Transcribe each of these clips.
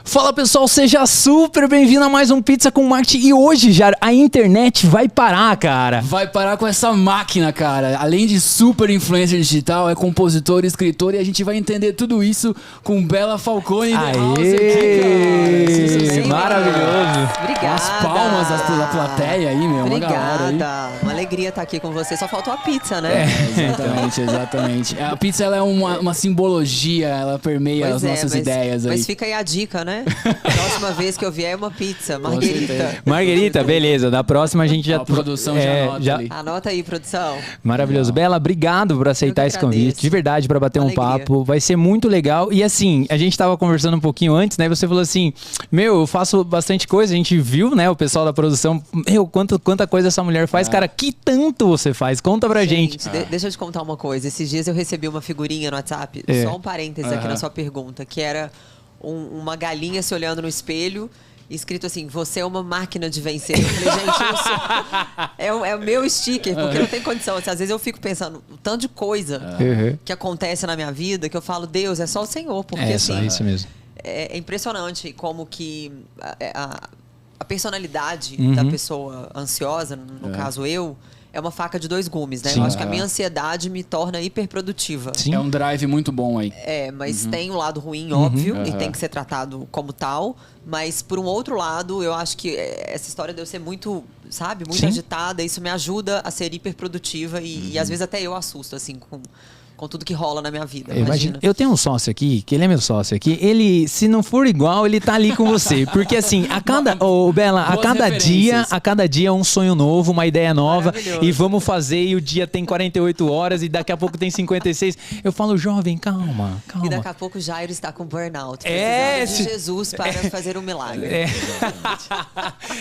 Fala pessoal, seja super bem-vindo a mais um Pizza com Marketing. E hoje, já a internet vai parar, cara. Vai parar com essa máquina, cara. Além de super influencer digital, é compositor, escritor e a gente vai entender tudo isso com Bela Falcone. Aê! Maravilhoso. Obrigada. As palmas da plateia aí, meu. Uma galera aí. Obrigada. Uma alegria estar aqui com você. Só faltou a pizza, né? Exatamente. A pizza ela é uma simbologia, ela permeia as nossas ideias aí. Mas fica aí a dica, né? Próxima vez que eu vier é uma pizza, marguerita. Marguerita, beleza. Da próxima a gente já... A produção já anota ali. Anota aí, produção. Maravilhoso. Bela, obrigado por aceitar esse convite. De verdade, para bater um papo. Vai ser muito legal. E assim, a gente tava conversando um pouquinho antes, né? Você falou assim, eu faço bastante coisa. A gente viu, né? O pessoal da produção, quanta coisa essa mulher faz. Cara, que tanto você faz? Conta pra gente. Deixa eu te contar uma coisa. Esses dias eu recebi uma figurinha no WhatsApp, só um parênteses aqui na sua pergunta, que era uma galinha se olhando no espelho, escrito assim, você é uma máquina de vencer. Eu falei, gente, é o meu sticker, porque não tem condição. Assim, às vezes eu fico pensando, o tanto de coisa que acontece na minha vida, que eu falo, Deus, é só o Senhor. Porque assim, só isso mesmo. É impressionante como que a personalidade da pessoa ansiosa, no caso eu, é uma faca de dois gumes, né? Sim. Eu acho que a minha ansiedade me torna hiperprodutiva. Sim. É um drive muito bom aí. Mas tem um lado ruim, óbvio, e tem que ser tratado como tal. Mas, por um outro lado, eu acho que essa história de eu ser muito, sabe, muito agitada, isso me ajuda a ser hiperprodutiva e às vezes até eu assusto, assim, com tudo que rola na minha vida. Imagina. Eu tenho um sócio aqui, que ele é meu sócio aqui. Ele, se não for igual, ele tá ali com você. Porque assim, Bela, a cada dia é um sonho novo, uma ideia nova. E vamos fazer, e o dia tem 48 horas, e daqui a pouco tem 56. Eu falo, jovem, calma. E daqui a pouco o Jairo está com burnout. Precisando de Jesus para fazer um milagre.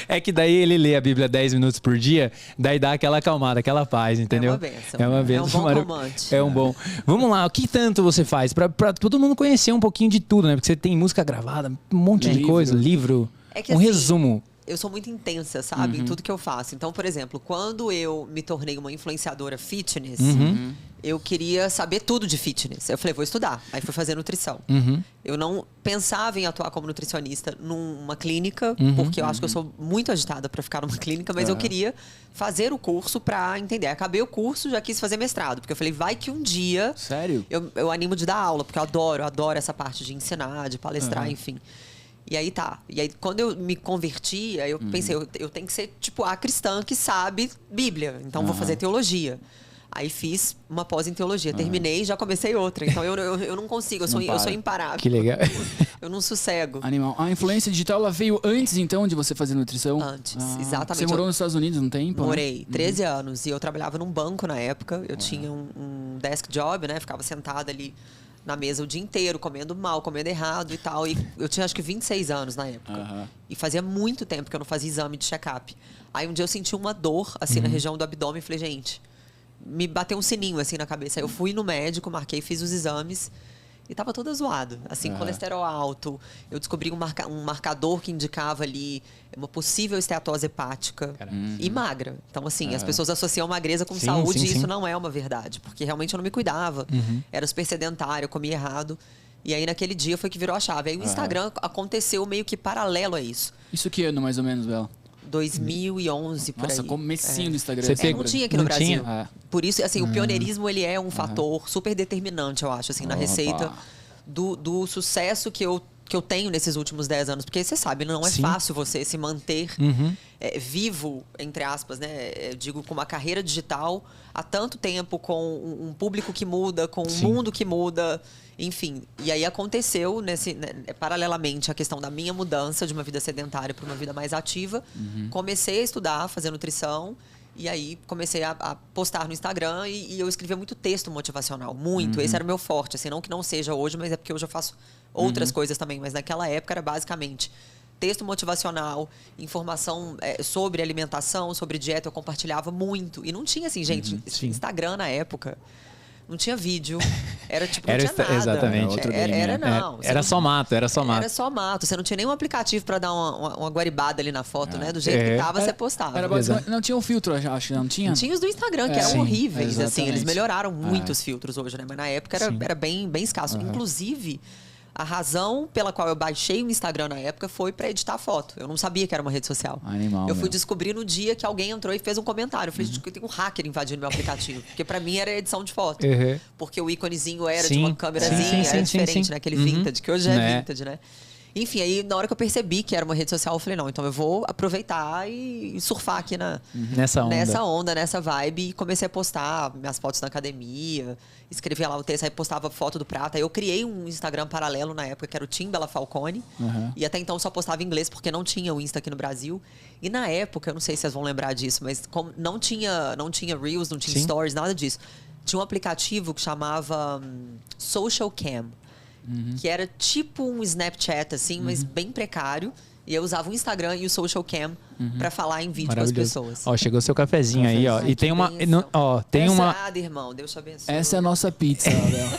É que daí ele lê a Bíblia 10 minutos por dia, daí dá aquela acalmada, aquela paz, entendeu? É uma bênção. É um bom romance. É um bom. Vamos lá, o que tanto você faz? Pra todo mundo conhecer um pouquinho de tudo, né? Porque você tem música gravada, um monte de coisa, livro. Que, um resumo. Eu sou muito intensa, sabe? Em tudo que eu faço. Então, por exemplo, quando eu me tornei uma influenciadora fitness, eu queria saber tudo de fitness. Eu falei, vou estudar. Aí fui fazer nutrição. Eu não pensava em atuar como nutricionista numa clínica, porque eu acho que eu sou muito agitada para ficar numa clínica, mas eu queria fazer o curso para entender. Acabei o curso, já quis fazer mestrado, porque eu falei, vai que um dia... Sério? Eu animo de dar aula, porque eu adoro essa parte de ensinar, de palestrar, enfim. E aí tá. E aí, quando eu me converti, aí eu pensei, eu tenho que ser, tipo, a cristã que sabe Bíblia. Então, vou fazer teologia. Aí fiz uma pós em teologia. Terminei e já comecei outra. Então, eu não consigo. Eu sou imparável. Que legal. Eu não sossego. Animal. A influência digital, ela veio antes, então, de você fazer nutrição? Antes, exatamente. Você morou nos Estados Unidos um tempo? Morei 13 anos. E eu trabalhava num banco na época. Eu tinha um desk job, né? Ficava sentada ali na mesa o dia inteiro, comendo mal, comendo errado e tal. E eu tinha acho que 26 anos na época. E fazia muito tempo que eu não fazia exame de check-up. Aí um dia eu senti uma dor, assim, na região do abdômen. E falei, gente, me bateu um sininho, assim, na cabeça. Aí eu fui no médico, marquei, fiz os exames. E tava toda zoado. Assim, colesterol alto. Eu descobri um marcador que indicava ali uma possível esteatose hepática. E magra. Então, assim, as pessoas associam magreza com saúde e isso não é uma verdade. Porque realmente eu não me cuidava. Era super sedentário, eu comia errado. E aí, naquele dia, foi que virou a chave. Aí o Instagram aconteceu meio que paralelo a isso. Isso que ano, mais ou menos, Bela? 2011, por aí. Nossa, comecinho do Instagram. Não tinha aqui no Brasil. Por isso, assim, o pioneirismo, ele é um fator super determinante, eu acho, assim, na receita do sucesso que eu tenho nesses últimos 10 anos. Porque você sabe, não é fácil você se manter vivo, entre aspas, né? Eu digo, com uma carreira digital há tanto tempo, com um público que muda, com um mundo que muda. Enfim, e aí aconteceu, paralelamente, a questão da minha mudança de uma vida sedentária para uma vida mais ativa. Comecei a estudar, fazer nutrição. E aí comecei a postar no Instagram e eu escrevia muito texto motivacional. Muito. Esse era o meu forte. Assim, não que não seja hoje, mas é porque hoje eu faço outras coisas também. Mas naquela época era basicamente texto motivacional, informação sobre alimentação, sobre dieta. Eu compartilhava muito. E não tinha assim, gente, Instagram na época... Não tinha vídeo, era tipo, não tinha nada. Exatamente. Era só mato. Era só mato. Você não tinha nenhum aplicativo pra dar uma guaribada ali na foto, né? Do jeito que tava, você postava. Não tinha um filtro, acho, não tinha? Tinha os do Instagram, que eram horríveis, assim. Eles melhoraram muito os filtros hoje, né? Mas na época era bem escasso. Inclusive, A razão pela qual eu baixei o Instagram na época foi pra editar foto. Eu não sabia que era uma rede social. Animal, eu fui descobrir no dia que alguém entrou e fez um comentário. Eu falei, gente, tem um hacker invadindo meu aplicativo. Porque pra mim era edição de foto. Porque o íconezinho era de uma câmerazinha, era diferente, né? Aquele vintage, que hoje é vintage, né? Enfim, aí na hora que eu percebi que era uma rede social, eu falei, não, então eu vou aproveitar e surfar aqui nessa onda, nessa vibe. E comecei a postar minhas fotos na academia, escrevia lá o texto, aí postava foto do prato. Aí eu criei um Instagram paralelo na época, que era o Tim Bella Falcone. E até então só postava em inglês, porque não tinha o Insta aqui no Brasil. E na época, eu não sei se vocês vão lembrar disso, mas como não tinha Reels, não tinha Stories, nada disso. Tinha um aplicativo que chamava Social Cam. Que era tipo um Snapchat, assim, mas bem precário. E eu usava o Instagram e o Social Cam pra falar em vídeo com as pessoas. Ó, chegou o seu cafezinho aí, ó. E tem uma... irmão, Deus te abençoe. Essa é a nossa pizza, Abel.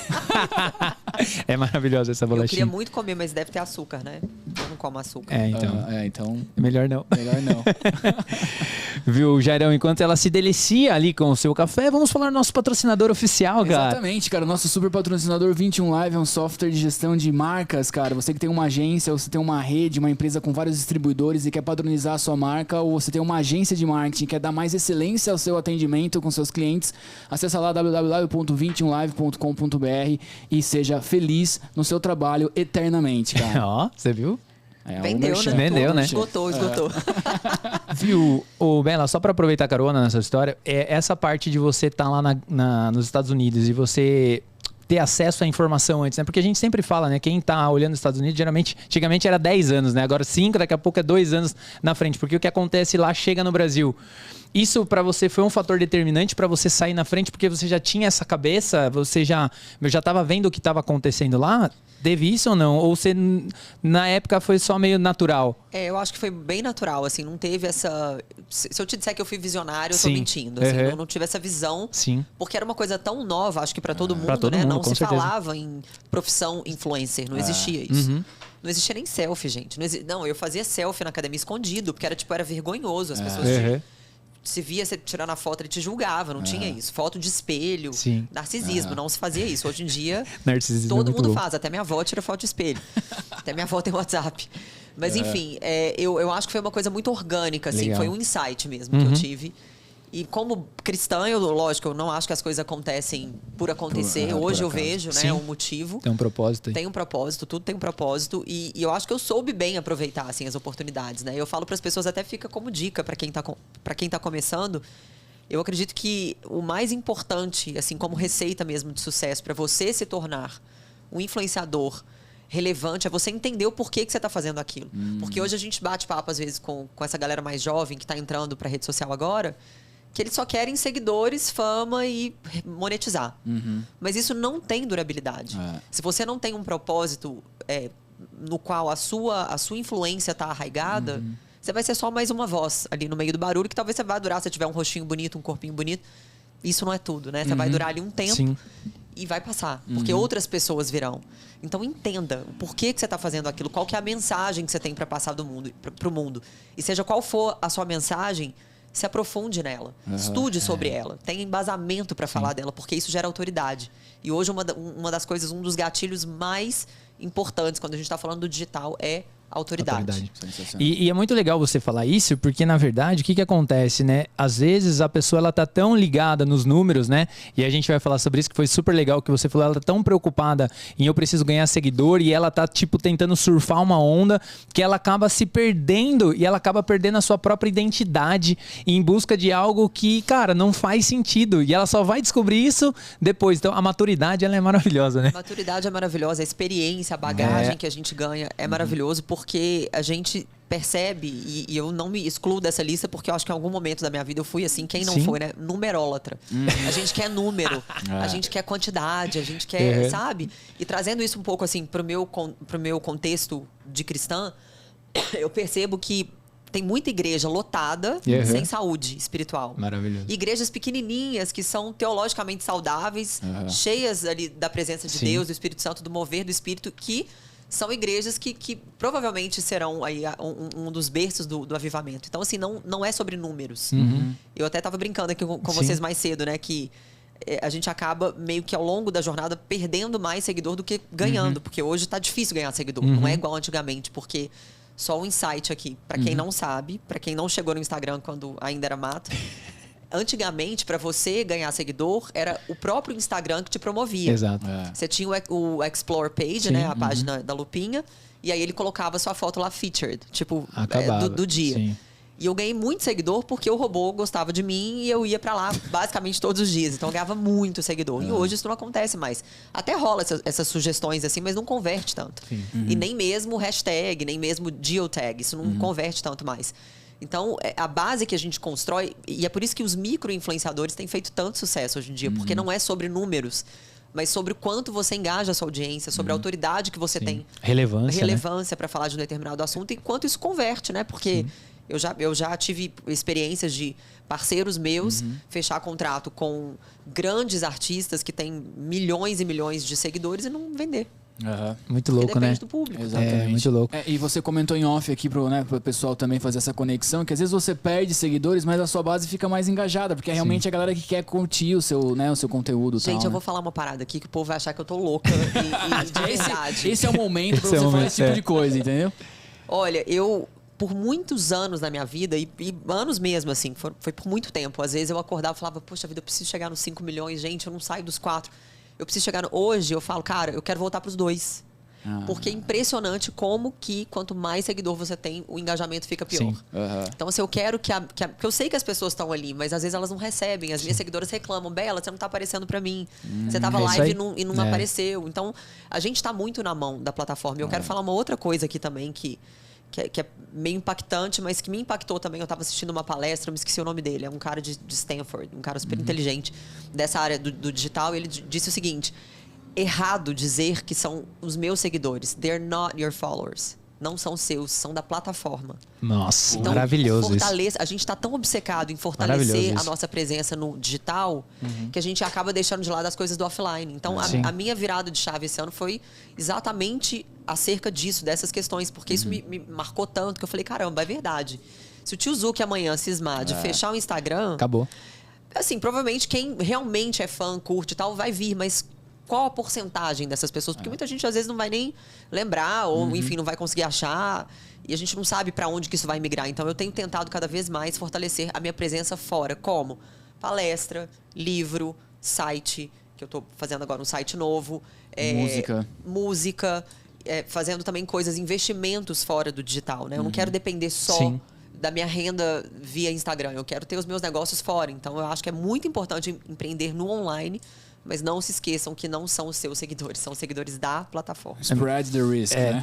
É maravilhosa essa bolachinha. Eu queria muito comer, mas deve ter açúcar, né? Eu não como açúcar. Então... Melhor não. Melhor não. Viu, Jairão? Enquanto ela se delicia ali com o seu café, vamos falar do nosso patrocinador oficial, cara. Exatamente, cara. O nosso super patrocinador 21 Live é um software de gestão de marcas, cara. Você que tem uma agência, ou você tem uma rede, uma empresa com vários distribuidores e quer padronizar a sua marca, ou você tem uma agência de marketing e quer dar mais excelência ao seu atendimento com seus clientes, acessa lá www.21live.com.br e seja feliz no seu trabalho eternamente, cara. Ó, você viu? Vendeu, né? Vendeu, né? Esgotou. Viu, Bela, só para aproveitar a carona nessa história, essa parte de você estar lá nos Estados Unidos e você ter acesso à informação antes, né? Porque a gente sempre fala, né? Quem tá olhando os Estados Unidos, geralmente, antigamente era 10 anos, né? Agora 5, daqui a pouco é 2 anos na frente, porque o que acontece lá chega no Brasil. Isso para você foi um fator determinante para você sair na frente, porque você já tinha essa cabeça, você já estava vendo o que estava acontecendo lá? Teve isso ou não? Ou você, na época, foi só meio natural? Eu acho que foi bem natural, assim, não teve essa... Se eu te disser que eu fui visionário, eu tô mentindo. Assim, eu não tive essa visão, porque era uma coisa tão nova, acho que para todo mundo, né? Não se falava em profissão influencer, não existia isso. Não existia nem selfie, gente. Não, eu fazia selfie na academia escondido, porque era vergonhoso, as pessoas se via você tirando a foto, ele te julgava, não tinha isso. Foto de espelho, narcisismo, não se fazia isso. Hoje em dia, todo mundo faz, até minha avó tira foto de espelho. Até minha avó tem WhatsApp. Mas enfim, eu acho que foi uma coisa muito orgânica, assim, foi um insight mesmo que eu tive. E como cristã, lógico, eu não acho que as coisas acontecem por acontecer. Hoje eu vejo, né, um motivo. Tem um propósito aí. Tem um propósito, tudo tem um propósito. E eu acho que eu soube bem aproveitar, assim, as oportunidades, né? Eu falo para as pessoas, até fica como dica para quem tá começando. Eu acredito que o mais importante, assim, como receita mesmo de sucesso para você se tornar um influenciador relevante, é você entender o porquê que você está fazendo aquilo. Porque hoje a gente bate papo, às vezes, com essa galera mais jovem que está entrando para a rede social agora, que eles só querem seguidores, fama e monetizar. Mas isso não tem durabilidade. Se você não tem um propósito no qual a sua influência está arraigada, você vai ser só mais uma voz ali no meio do barulho, que talvez você vá durar, se tiver um rostinho bonito, um corpinho bonito. Isso não é tudo, né? Você vai durar ali um tempo e vai passar. Porque outras pessoas virão. Então entenda o porquê que você está fazendo aquilo, qual que é a mensagem que você tem para passar pro mundo. E seja qual for a sua mensagem, se aprofunde nela, estude sobre ela, tenha embasamento para falar dela, porque isso gera autoridade. E hoje uma das coisas, um dos gatilhos mais importantes quando a gente está falando do digital é autoridade. E é muito legal você falar isso, porque na verdade, o que acontece, né? Às vezes a pessoa ela tá tão ligada nos números, né? E a gente vai falar sobre isso, que foi super legal que você falou, ela tá tão preocupada em eu preciso ganhar seguidor, e ela tá tipo tentando surfar uma onda, que ela acaba se perdendo, e ela acaba perdendo a sua própria identidade em busca de algo que, cara, não faz sentido, e ela só vai descobrir isso depois. Então a maturidade, ela é maravilhosa, né? A maturidade é maravilhosa, a experiência, a bagagem que a gente ganha é maravilhoso, porque a gente percebe, e eu não me excluo dessa lista, porque eu acho que em algum momento da minha vida eu fui assim, quem não foi, né? Numerólatra. A gente quer número, a gente quer quantidade, a gente quer, sabe? E trazendo isso um pouco assim pro meu contexto de cristã, eu percebo que tem muita igreja lotada sem saúde espiritual. Maravilhoso. Igrejas pequenininhas que são teologicamente saudáveis, cheias ali da presença de Deus, do Espírito Santo, do mover do Espírito, que são igrejas que provavelmente serão aí um dos berços do avivamento. Então, assim, não é sobre números. Eu até estava brincando aqui com vocês mais cedo, né? Que a gente acaba meio que ao longo da jornada perdendo mais seguidor do que ganhando. Porque hoje tá difícil ganhar seguidor. Não é igual antigamente, porque... Só um insight aqui, para quem não sabe, para quem não chegou no Instagram quando ainda era mato. Antigamente, para você ganhar seguidor, era o próprio Instagram que te promovia. Exato. Você tinha o Explore Page, né? A página da lupinha. E aí ele colocava sua foto lá featured, tipo, do dia. Sim. E eu ganhei muito seguidor porque o robô gostava de mim e eu ia pra lá basicamente todos os dias. Então eu ganhava muito seguidor. E hoje isso não acontece mais. Até rola essas sugestões assim, mas não converte tanto. E nem mesmo hashtag, nem mesmo geotag. Isso não converte tanto mais. Então, a base que a gente constrói... E é por isso que os micro-influenciadores têm feito tanto sucesso hoje em dia. Porque não é sobre números, mas sobre o quanto você engaja a sua audiência, sobre a autoridade que você tem. Relevância, né? Para falar de um determinado assunto. E quanto isso converte, né? Porque... Eu já tive experiências de parceiros meus fechar contrato com grandes artistas que têm milhões e milhões de seguidores e não vender. Muito louco, depende, né? do público. Exatamente. Muito louco. E você comentou em off aqui pro pessoal também fazer essa conexão, que às vezes você perde seguidores, mas a sua base fica mais engajada, porque é realmente a galera que quer curtir o seu conteúdo. Gente, tal, eu vou falar uma parada aqui que o povo vai achar que eu tô louca e de verdade. Esse é o momento pra você falar esse tipo de coisa, entendeu? Olha, por muitos anos na minha vida, e anos mesmo, assim, foi por muito tempo. Às vezes eu acordava e falava, poxa vida, eu preciso chegar nos 5 milhões, gente, eu não saio dos 4. Eu preciso chegar hoje, eu falo, cara, eu quero voltar pros 2. Porque é impressionante como que quanto mais seguidor você tem, o engajamento fica pior. Então, assim, eu quero porque eu sei que as pessoas estão ali, mas às vezes elas não recebem. As minhas seguidoras reclamam, Bela, você não tá aparecendo pra mim. Você tava live e não apareceu. Então, a gente tá muito na mão da plataforma. E eu quero falar uma outra coisa aqui também que é meio impactante, mas que me impactou também. Eu estava assistindo uma palestra, eu me esqueci o nome dele. É um cara de Stanford, um cara super inteligente dessa área do digital. E ele disse o seguinte: errado dizer que são os meus seguidores. They're not your followers. Não são seus, são da plataforma. Nossa, então, maravilhoso isso. A gente está tão obcecado em fortalecer a nossa presença no digital que a gente acaba deixando de lado as coisas do offline. Então, a minha virada de chave esse ano foi exatamente acerca disso, dessas questões. Porque isso me marcou tanto que eu falei, caramba, é verdade. Se o tio Zuc amanhã cismar de fechar o Instagram... Acabou. Assim, provavelmente quem realmente é fã, curte e tal, vai vir, mas... Qual a porcentagem dessas pessoas? Porque muita gente, às vezes, não vai nem lembrar ou, enfim, não vai conseguir achar. E a gente não sabe para onde que isso vai migrar. Então, eu tenho tentado cada vez mais fortalecer a minha presença fora. Como? Palestra, livro, site, que eu estou fazendo agora um site novo. Música. Fazendo também coisas, investimentos fora do digital, né? Eu não quero depender só... da minha renda via Instagram. Eu quero ter os meus negócios fora. Então, eu acho que é muito importante empreender no online, mas não se esqueçam que não são os seus seguidores, são os seguidores da plataforma. Spread the risk, né?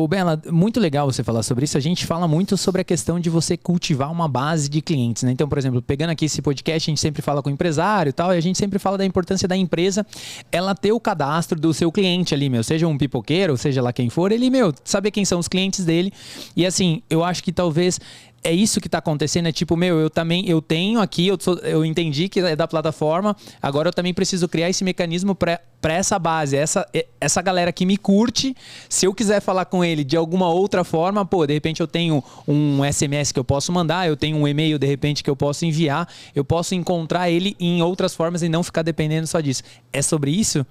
Bela, muito legal você falar sobre isso. A gente fala muito sobre a questão de você cultivar uma base de clientes, né? Então, por exemplo, pegando aqui esse podcast, a gente sempre fala com o empresário e tal, e a gente sempre fala da importância da empresa, ela ter o cadastro do seu cliente ali, seja um pipoqueiro, ou seja lá quem for, ele, saber quem são os clientes dele. E assim, eu acho que talvez... É isso que está acontecendo, é tipo, eu tenho aqui, eu entendi que é da plataforma, agora eu também preciso criar esse mecanismo para essa base, essa galera que me curte. Se eu quiser falar com ele de alguma outra forma, de repente eu tenho um SMS que eu posso mandar, eu tenho um e-mail, de repente, que eu posso enviar, eu posso encontrar ele em outras formas e não ficar dependendo só disso. É sobre isso?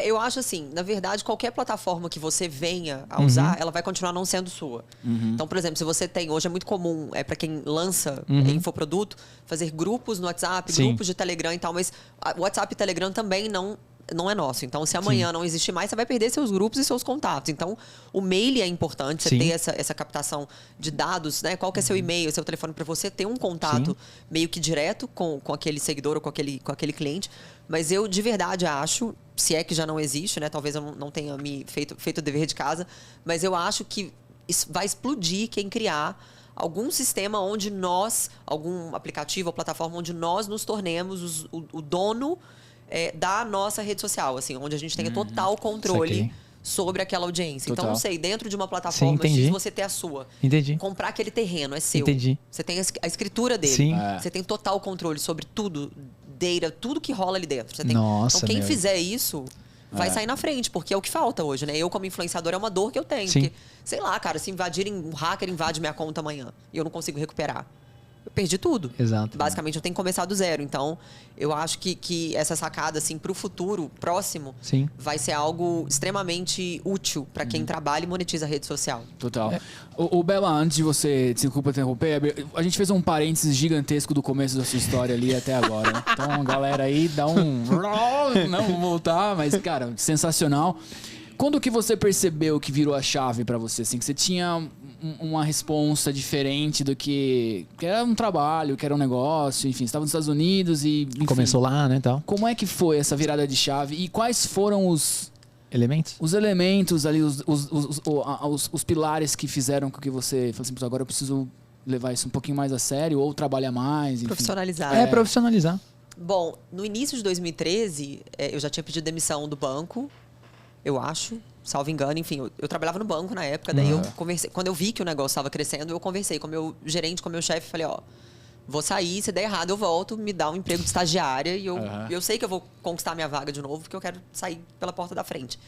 Eu acho assim, na verdade, qualquer plataforma que você venha a usar, ela vai continuar não sendo sua. Então, por exemplo, se você tem, hoje é muito comum, para quem lança infoproduto, fazer grupos no WhatsApp, grupos de Telegram e tal, mas o WhatsApp e Telegram também não é nosso. Então, se amanhã não existir mais, você vai perder seus grupos e seus contatos. Então, o mail é importante, você ter essa captação de dados, né? Qual que é seu e-mail, seu telefone, para você ter um contato meio que direto com aquele seguidor ou com aquele cliente. Mas eu, de verdade, acho, se é que já não existe, né? Talvez eu não tenha me feito o dever de casa, mas eu acho que vai explodir quem criar algum sistema onde algum aplicativo ou plataforma onde nós nos tornemos o dono da nossa rede social, assim, onde a gente tenha total controle sobre aquela audiência. Total. Então, não sei, dentro de uma plataforma X, você ter a sua. Comprar aquele terreno, é seu. Você tem a escritura dele. Você tem total controle sobre tudo, data, tudo que rola ali dentro. Então, quem fizer isso vai sair na frente, porque é o que falta hoje, né? Eu, como influenciador, é uma dor que eu tenho. Porque, sei lá, cara, se um hacker invade minha conta amanhã e eu não consigo recuperar. eu perdi tudo. Exato. Basicamente, eu tenho que começar do zero. Então, eu acho que essa sacada, assim, pro futuro próximo, Sim. vai ser algo extremamente útil para quem trabalha e monetiza a rede social. Total. O Bela, antes de você, desculpa interromper, a gente fez um parênteses gigantesco do começo da sua história ali até agora, né? Então, galera aí, dá um... Não, vou voltar, mas, cara, sensacional. Quando que você percebeu que virou a chave pra você, assim, que você tinha uma responsa diferente do que era um trabalho, que era um negócio, enfim, você estava nos Estados Unidos e... Enfim, começou lá, né, tal. Como é que foi essa virada de chave e quais foram os elementos ali, os pilares que fizeram com que você falasse assim, agora eu preciso levar isso um pouquinho mais a sério ou trabalhar mais, enfim. Profissionalizar. Profissionalizar. Bom, no início de 2013, eu já tinha pedido demissão do banco, eu acho, salvo engano, enfim, eu trabalhava no banco na época, daí eu conversei, quando eu vi que o negócio estava crescendo, eu conversei com o meu gerente, com o meu chefe, falei, vou sair, se der errado eu volto, me dá um emprego de estagiária e eu sei que eu vou conquistar minha vaga de novo, porque eu quero sair pela porta da frente.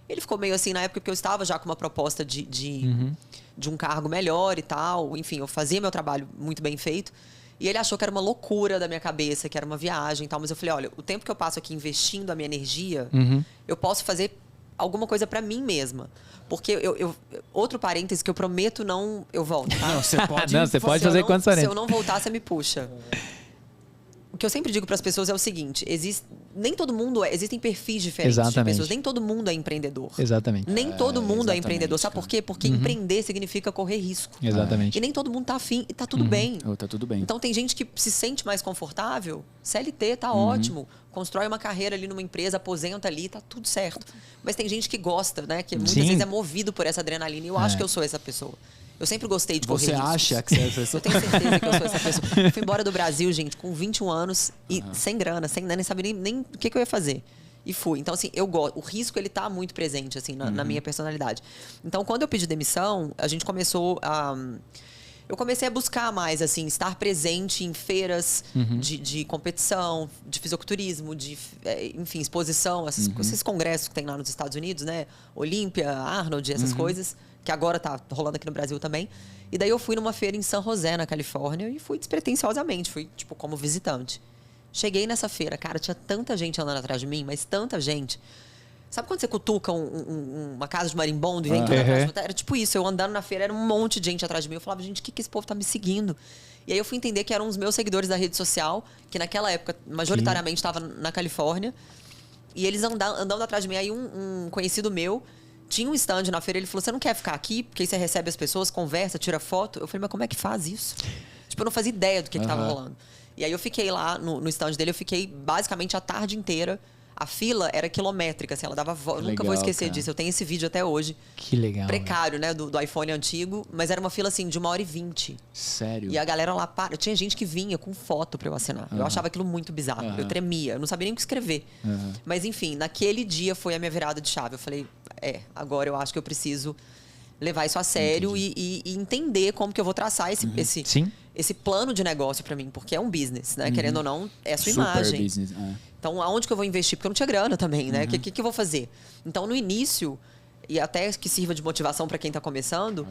Ele ficou meio assim na época, porque eu estava já com uma proposta de um cargo melhor e tal, enfim, eu fazia meu trabalho muito bem feito, e ele achou que era uma loucura da minha cabeça, que era uma viagem e tal, mas eu falei, olha, o tempo que eu passo aqui investindo a minha energia, eu posso fazer alguma coisa pra mim mesma. Porque outro parêntese que eu prometo não... Eu volto, tá? Não, você pode fazer quantos parênteses. Se eu não voltar, você me puxa. O que eu sempre digo pras pessoas é o seguinte, nem todo mundo existem perfis diferentes de pessoas, nem todo mundo é empreendedor. Exatamente. Nem todo mundo é empreendedor. Sabe por quê? Porque empreender significa correr risco. Exatamente. E nem todo mundo tá afim e tá tudo bem. Tá tudo bem. Então tem gente que se sente mais confortável, CLT tá ótimo, constrói uma carreira ali numa empresa, aposenta ali, tá tudo certo. Mas tem gente que gosta, né? Que muitas vezes é movido por essa adrenalina e eu acho que eu sou essa pessoa. Eu sempre gostei de correr riscos. Você acha que você é essa pessoa? Eu tenho certeza que eu sou essa pessoa. Eu fui embora do Brasil, gente, com 21 anos e sem grana, nem sabia nem o que eu ia fazer. E fui. Então, assim, eu gosto. O risco, ele tá muito presente, assim, na minha personalidade. Então, quando eu pedi demissão, a gente começou a... Eu comecei a buscar mais, assim, estar presente em feiras de competição, de fisiculturismo, enfim, exposição, esses congressos que tem lá nos Estados Unidos, né? Olímpia, Arnold, essas coisas, que agora tá rolando aqui no Brasil também. E daí eu fui numa feira em San José, na Califórnia, e fui despretensiosamente, fui, tipo, como visitante. Cheguei nessa feira, cara, tinha tanta gente andando atrás de mim, mas tanta gente. Sabe quando você cutuca uma casa de marimbondo e vem tudo atrás de você? Era tipo isso, eu andando na feira, era um monte de gente atrás de mim. Eu falava, gente, o que esse povo tá me seguindo? E aí eu fui entender que eram os meus seguidores da rede social, que naquela época, majoritariamente, estava na Califórnia. E eles andando atrás de mim. Aí um conhecido meu tinha um stand na feira, ele falou, você não quer ficar aqui? Porque aí você recebe as pessoas, conversa, tira foto. Eu falei, mas como é que faz isso? Tipo, eu não fazia ideia do que tava rolando. E aí eu fiquei lá no stand dele, eu fiquei basicamente a tarde inteira. A fila era quilométrica, assim, ela dava volta. Eu nunca vou esquecer disso. Eu tenho esse vídeo até hoje. Que legal. Precário, né? Do iPhone antigo. Mas era uma fila, assim, de 1h20. Sério? E a galera lá... Tinha gente que vinha com foto pra eu assinar. Eu achava aquilo muito bizarro. Eu tremia. Eu não sabia nem o que escrever. Mas, enfim, naquele dia foi a minha virada de chave. Eu falei, agora eu acho que eu preciso levar isso a sério e entender como que eu vou traçar esse plano de negócio pra mim. Porque é um business, né? Querendo ou não, é a sua imagem. Business, Então, aonde que eu vou investir? Porque eu não tinha grana também, né? O que eu vou fazer? Então, no início, e até que sirva de motivação para quem tá começando,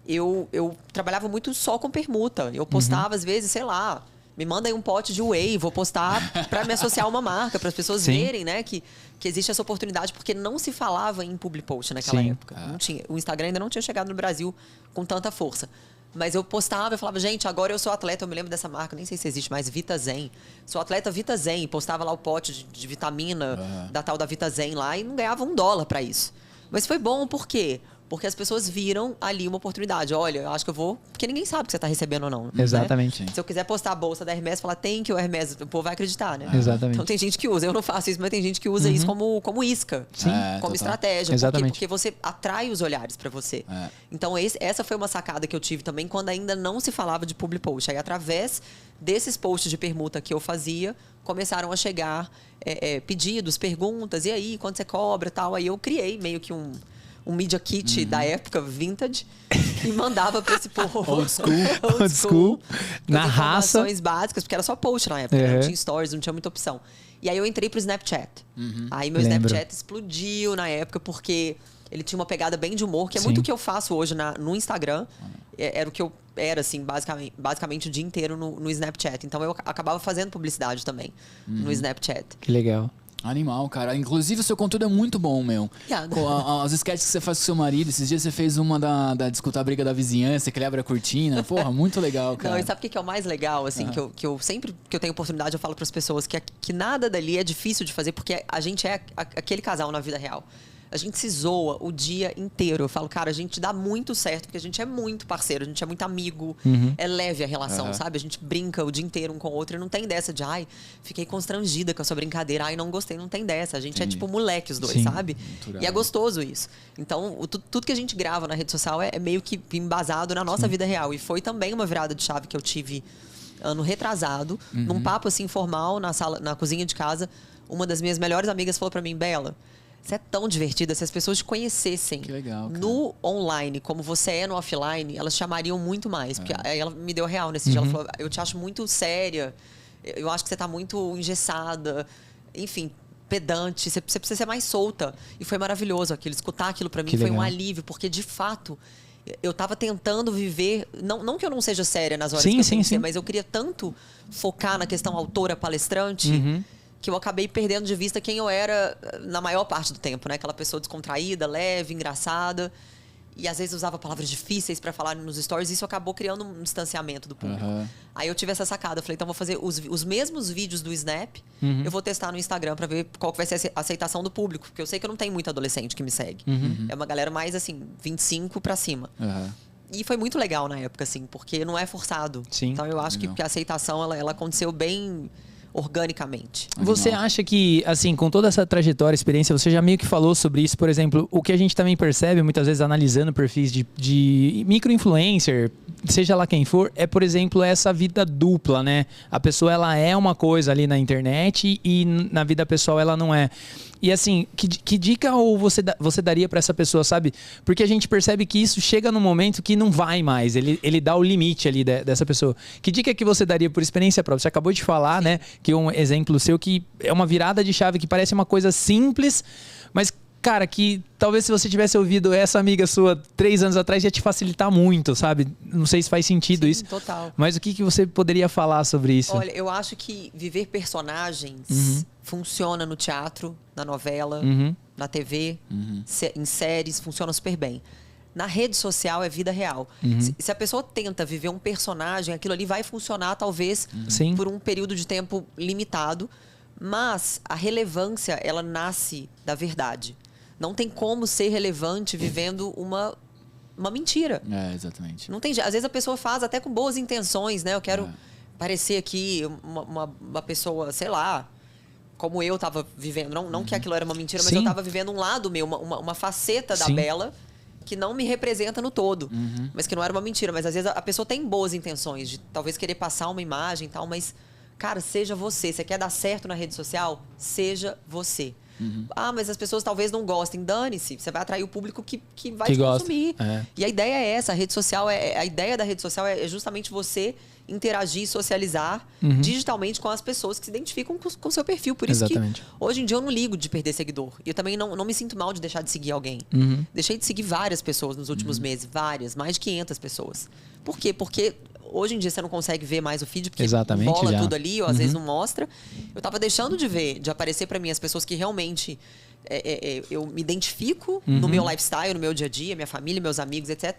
eu trabalhava muito só com permuta. Eu postava, às vezes, sei lá, me manda aí um pote de whey, vou postar para me associar a uma marca, para as pessoas verem, né, que existe essa oportunidade, porque não se falava em public post naquela época. Não tinha, o Instagram ainda não tinha chegado no Brasil com tanta força. Mas eu postava, eu falava, gente, agora eu sou atleta, eu me lembro dessa marca, nem sei se existe mais, Vita Zen. Sou atleta Vita Zen, postava lá o pote de vitamina da tal da Vita Zen lá e não ganhava $1 pra isso. Mas foi bom, por quê? Porque as pessoas viram ali uma oportunidade. Olha, eu acho que eu vou... Porque ninguém sabe que você tá recebendo ou não. Exatamente. Né? Se eu quiser postar a bolsa da Hermès, falar, tem que o Hermès, o povo vai acreditar, né? Exatamente. Então tem gente que usa. Eu não faço isso, mas tem gente que usa isso como isca. Sim. Como estratégia. Exatamente. Porque você atrai os olhares pra você. Então essa foi uma sacada que eu tive também quando ainda não se falava de public post. Aí através desses posts de permuta que eu fazia, começaram a chegar pedidos, perguntas. E aí, quanto você cobra e tal? Aí eu criei meio que um Media Kit da época, vintage, e mandava pra esse povo. Old school. Old school. Na raça. Informações básicas, porque era só post na época, né? Não tinha stories, não tinha muita opção. E aí eu entrei pro Snapchat. Aí meu Snapchat explodiu na época, porque ele tinha uma pegada bem de humor, que é muito o que eu faço hoje no Instagram. era o que eu era, assim, basicamente o dia inteiro no Snapchat. Então eu acabava fazendo publicidade também no Snapchat. Que legal. Animal, cara. Inclusive, o seu conteúdo é muito bom, meu. As sketches que você faz com seu marido. Esses dias você fez uma da discutir a briga da vizinhança, que ele abre a cortina. Porra, muito legal, cara. Não, e sabe o que é o mais legal, assim, que eu sempre que eu tenho oportunidade, eu falo pras pessoas que nada dali é difícil de fazer, porque a gente é aquele casal na vida real. A gente se zoa o dia inteiro. Eu falo, cara, a gente dá muito certo, porque a gente é muito parceiro, a gente é muito amigo. É leve a relação, sabe? A gente brinca o dia inteiro um com o outro e não tem dessa de, ai, fiquei constrangida com a sua brincadeira, ai, não gostei, não tem dessa. A gente é tipo moleque os dois, sabe? E é gostoso isso. Então, tudo que a gente grava na rede social é meio que embasado na nossa vida real. E foi também uma virada de chave que eu tive ano retrasado, num papo assim informal, na cozinha de casa. Uma das minhas melhores amigas falou pra mim, Bela, você é tão divertida, se as pessoas te conhecessem no online, como você é no offline, elas chamariam muito mais. Porque aí ela me deu real nesse dia. Ela falou, eu te acho muito séria, eu acho que você tá muito engessada, enfim, pedante, você precisa ser mais solta. E foi maravilhoso aquilo, escutar aquilo pra mim foi um alívio, porque de fato eu tava tentando viver, não que eu não seja séria nas horas que eu pensei, mas eu queria tanto focar na questão autora palestrante, que eu acabei perdendo de vista quem eu era na maior parte do tempo, né? Aquela pessoa descontraída, leve, engraçada. E às vezes usava palavras difíceis para falar nos stories. E isso acabou criando um distanciamento do público. Aí eu tive essa sacada. Eu falei, então vou fazer os mesmos vídeos do Snap. Eu vou testar no Instagram para ver qual que vai ser a aceitação do público. Porque eu sei que eu não tenho muito adolescente que me segue. É uma galera mais, assim, 25 para cima. E foi muito legal na época, assim. Porque não é forçado. Então eu acho que a aceitação, ela aconteceu bem organicamente. Você acha que, assim, com toda essa trajetória, experiência, você já meio que falou sobre isso, por exemplo, o que a gente também percebe muitas vezes analisando perfis de micro-influencer, seja lá quem for, é, por exemplo, essa vida dupla, né? A pessoa, ela é uma coisa ali na internet e na vida pessoal ela não é. E assim, que dica ou você daria para essa pessoa, sabe? Porque a gente percebe que isso chega num momento que não vai mais. Ele dá o limite ali dessa pessoa. Que dica que você daria por experiência própria? Você acabou de falar, né? Que um exemplo seu que é uma virada de chave que parece uma coisa simples, mas, cara, que talvez se você tivesse ouvido essa amiga sua 3 anos atrás ia te facilitar muito, sabe? Não sei se faz sentido isso. Total. Mas o que você poderia falar sobre isso? Olha, eu acho que viver personagens funciona no teatro, na novela, na TV, em séries, funciona super bem. Na rede social é vida real. Se a pessoa tenta viver um personagem, aquilo ali vai funcionar talvez por um período de tempo limitado, mas a relevância, ela nasce da verdade. Não tem como ser relevante vivendo uma mentira. Exatamente. Não tem, às vezes a pessoa faz até com boas intenções, né? Eu quero parecer aqui uma pessoa, sei lá, como eu estava vivendo. Não que aquilo era uma mentira, mas eu estava vivendo um lado meu, uma faceta da Bela que não me representa no todo. Mas que não era uma mentira. Mas às vezes a pessoa tem boas intenções de talvez querer passar uma imagem e tal, mas, cara, seja você. Você quer dar certo na rede social? Seja você. Ah, mas as pessoas talvez não gostem. Dane-se. Você vai atrair o público que vai te consumir. E a ideia é essa. A ideia da rede social é justamente você interagir, socializar digitalmente com as pessoas que se identificam com o seu perfil. Por isso que hoje em dia eu não ligo de perder seguidor. E eu também não me sinto mal de deixar de seguir alguém. Deixei de seguir várias pessoas nos últimos meses. Várias. Mais de 500 pessoas. Por quê? Porque hoje em dia você não consegue ver mais o feed, porque bola tudo ali, ou às vezes não mostra. Eu tava deixando de ver, de aparecer pra mim as pessoas que realmente eu me identifico no meu lifestyle, no meu dia a dia, minha família, meus amigos, etc.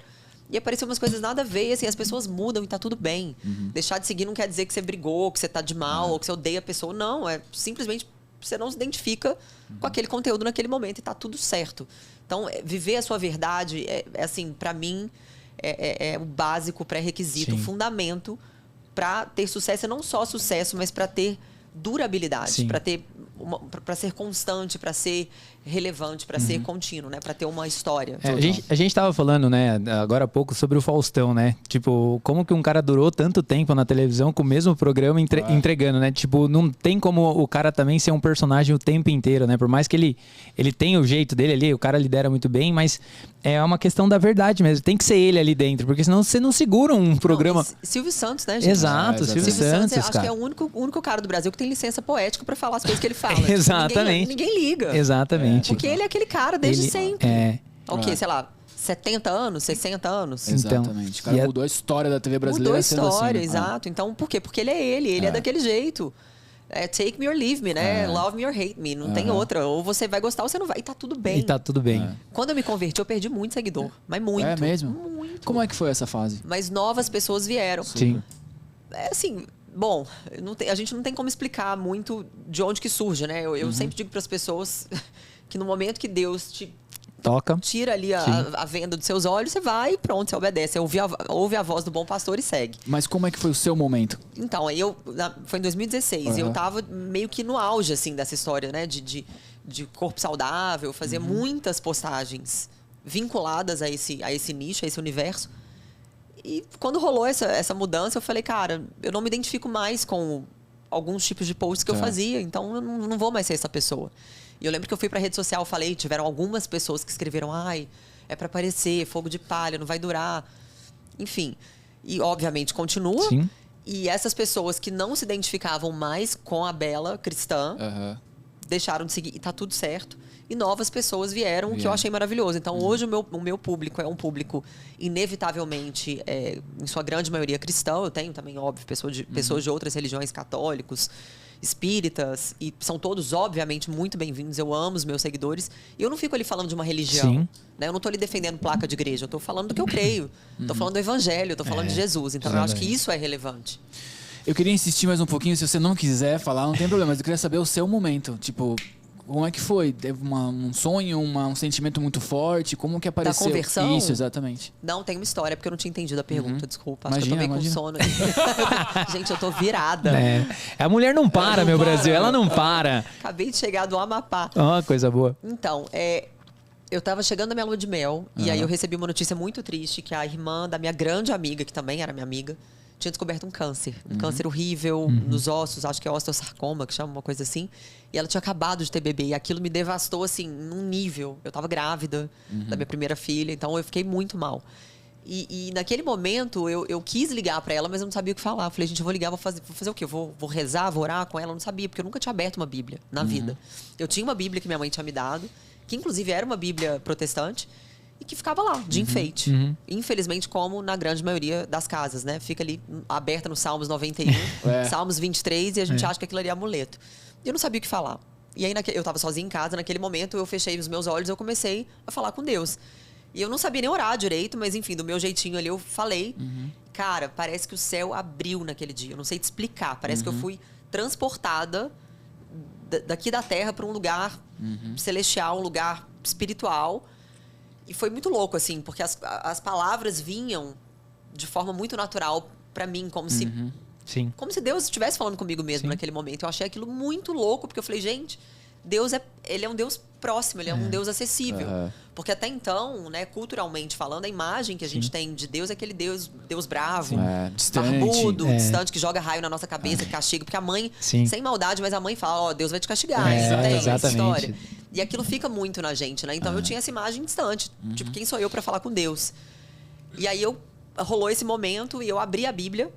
E apareceu umas coisas nada a ver, e assim, as pessoas mudam e tá tudo bem. Deixar de seguir não quer dizer que você brigou, que você tá de mal, ou que você odeia a pessoa. Não, é simplesmente você não se identifica com aquele conteúdo naquele momento e tá tudo certo. Então, viver a sua verdade assim, pra mim, é o básico, pré-requisito, o fundamento para ter sucesso. E não só sucesso, mas para ter durabilidade, para ser constante, para ser relevante, para ser contínuo, né? Para ter uma história. A gente tava falando, né, agora há pouco sobre o Faustão, né? Tipo, como que um cara durou tanto tempo na televisão com o mesmo programa entregando, né? Tipo, não tem como o cara também ser um personagem o tempo inteiro, né? Por mais que ele tenha o jeito dele ali, o cara lidera muito bem, mas é uma questão da verdade mesmo. Tem que ser ele ali dentro, porque senão você não segura um programa. Silvio Santos, né, gente? Exato, Silvio Santos, acho que é o único cara do Brasil que tem licença poética para falar as coisas que ele fala. Exatamente. Ninguém liga. Exatamente. Porque ele é aquele cara desde sempre. Ok, sei lá, 70 anos, 60 anos. Exatamente. O cara mudou a história da TV brasileira. Mudou a história, assim, exato. Então, por quê? Porque ele é daquele jeito. Take me or leave me, né? Love me or hate me. Não tem outra. Ou você vai gostar ou você não vai. E tá tudo bem. E tá tudo bem. Quando eu me converti, eu perdi muito seguidor. Mas muito. É mesmo? Muito. Como é que foi essa fase? Mas novas pessoas vieram. Sim. É assim, bom, a gente não tem como explicar muito de onde que surge, né? Eu sempre digo para as pessoas que no momento que Deus te tira ali a venda dos seus olhos, você vai e pronto, você obedece. Você ouve a voz do bom pastor e segue. Mas como é que foi o seu momento? Então, aí foi em 2016. Eu tava meio que no auge, assim, dessa história, né? De corpo saudável, fazia muitas postagens vinculadas a esse nicho, a esse universo. E quando rolou essa mudança, eu falei, cara, eu não me identifico mais com alguns tipos de posts que eu fazia, então eu não vou mais ser essa pessoa. E eu lembro que eu fui pra rede social, falei, tiveram algumas pessoas que escreveram, ai, é pra aparecer, fogo de palha, não vai durar. Enfim. E, obviamente, continua. Sim. E essas pessoas que não se identificavam mais com a Bela cristã, deixaram de seguir, e tá tudo certo. E novas pessoas vieram, o que eu achei maravilhoso. Então, hoje, o meu público é um público, inevitavelmente, em sua grande maioria, cristão. Eu tenho também, óbvio, pessoas de outras religiões, católicos, espíritas, e são todos, obviamente, muito bem-vindos. Eu amo os meus seguidores. E eu não fico ali falando de uma religião. Né? Eu não tô ali defendendo placa de igreja. Eu tô falando do que eu creio. Tô falando do evangelho, tô falando de Jesus. Então, eu acho que isso é relevante. Eu queria insistir mais um pouquinho. Se você não quiser falar, não tem problema. Mas eu queria saber o seu momento. Tipo, como é que foi? Teve um sonho, um sentimento muito forte? Como que apareceu? Da conversão? Isso, exatamente. Não, tem uma história, porque eu não tinha entendido a pergunta, desculpa. Acho que eu tô meio com sono. Gente, eu tô virada. A mulher não para, meu Brasil, ela não para. Acabei de chegar do Amapá. Coisa boa. Então, eu tava chegando na minha lua de mel, e aí eu recebi uma notícia muito triste, que a irmã da minha grande amiga, que também era minha amiga, tinha descoberto um câncer. Um câncer horrível nos ossos, acho que é osteosarcoma, que chama uma coisa assim. E ela tinha acabado de ter bebê. E aquilo me devastou, assim, num nível. Eu tava grávida da minha primeira filha, então eu fiquei muito mal. E naquele momento, eu quis ligar pra ela, mas eu não sabia o que falar. Eu falei, gente, eu vou ligar, vou fazer o quê? Vou rezar, vou orar com ela? Eu não sabia, porque eu nunca tinha aberto uma Bíblia na vida. Eu tinha uma Bíblia que minha mãe tinha me dado, que inclusive era uma Bíblia protestante, e que ficava lá, de enfeite. Infelizmente, como na grande maioria das casas, né? Fica ali aberta no Salmos 91, Salmos 23, e a gente acha que aquilo ali é amuleto. E eu não sabia o que falar. E aí, eu tava sozinha em casa, naquele momento, eu fechei os meus olhos e eu comecei a falar com Deus. E eu não sabia nem orar direito, mas enfim, do meu jeitinho ali, eu falei. Cara, parece que o céu abriu naquele dia. Eu não sei te explicar. Parece que eu fui transportada daqui da terra para um lugar celestial, um lugar espiritual. E foi muito louco, assim, porque as palavras vinham de forma muito natural pra mim, como se... Como se Deus estivesse falando comigo mesmo naquele momento. Eu achei aquilo muito louco, porque eu falei, gente, Deus ele é um Deus próximo, ele é um Deus acessível. Porque até então, né, culturalmente falando, a imagem que a gente tem de Deus é aquele Deus bravo, distante, barbudo, distante, que joga raio na nossa cabeça, que castiga. Porque a mãe, sem maldade, mas a mãe fala, Deus vai te castigar. Tem essa história. E aquilo fica muito na gente, né? Então eu tinha essa imagem distante. Tipo, quem sou eu pra falar com Deus? E aí rolou esse momento e eu abri a Bíblia.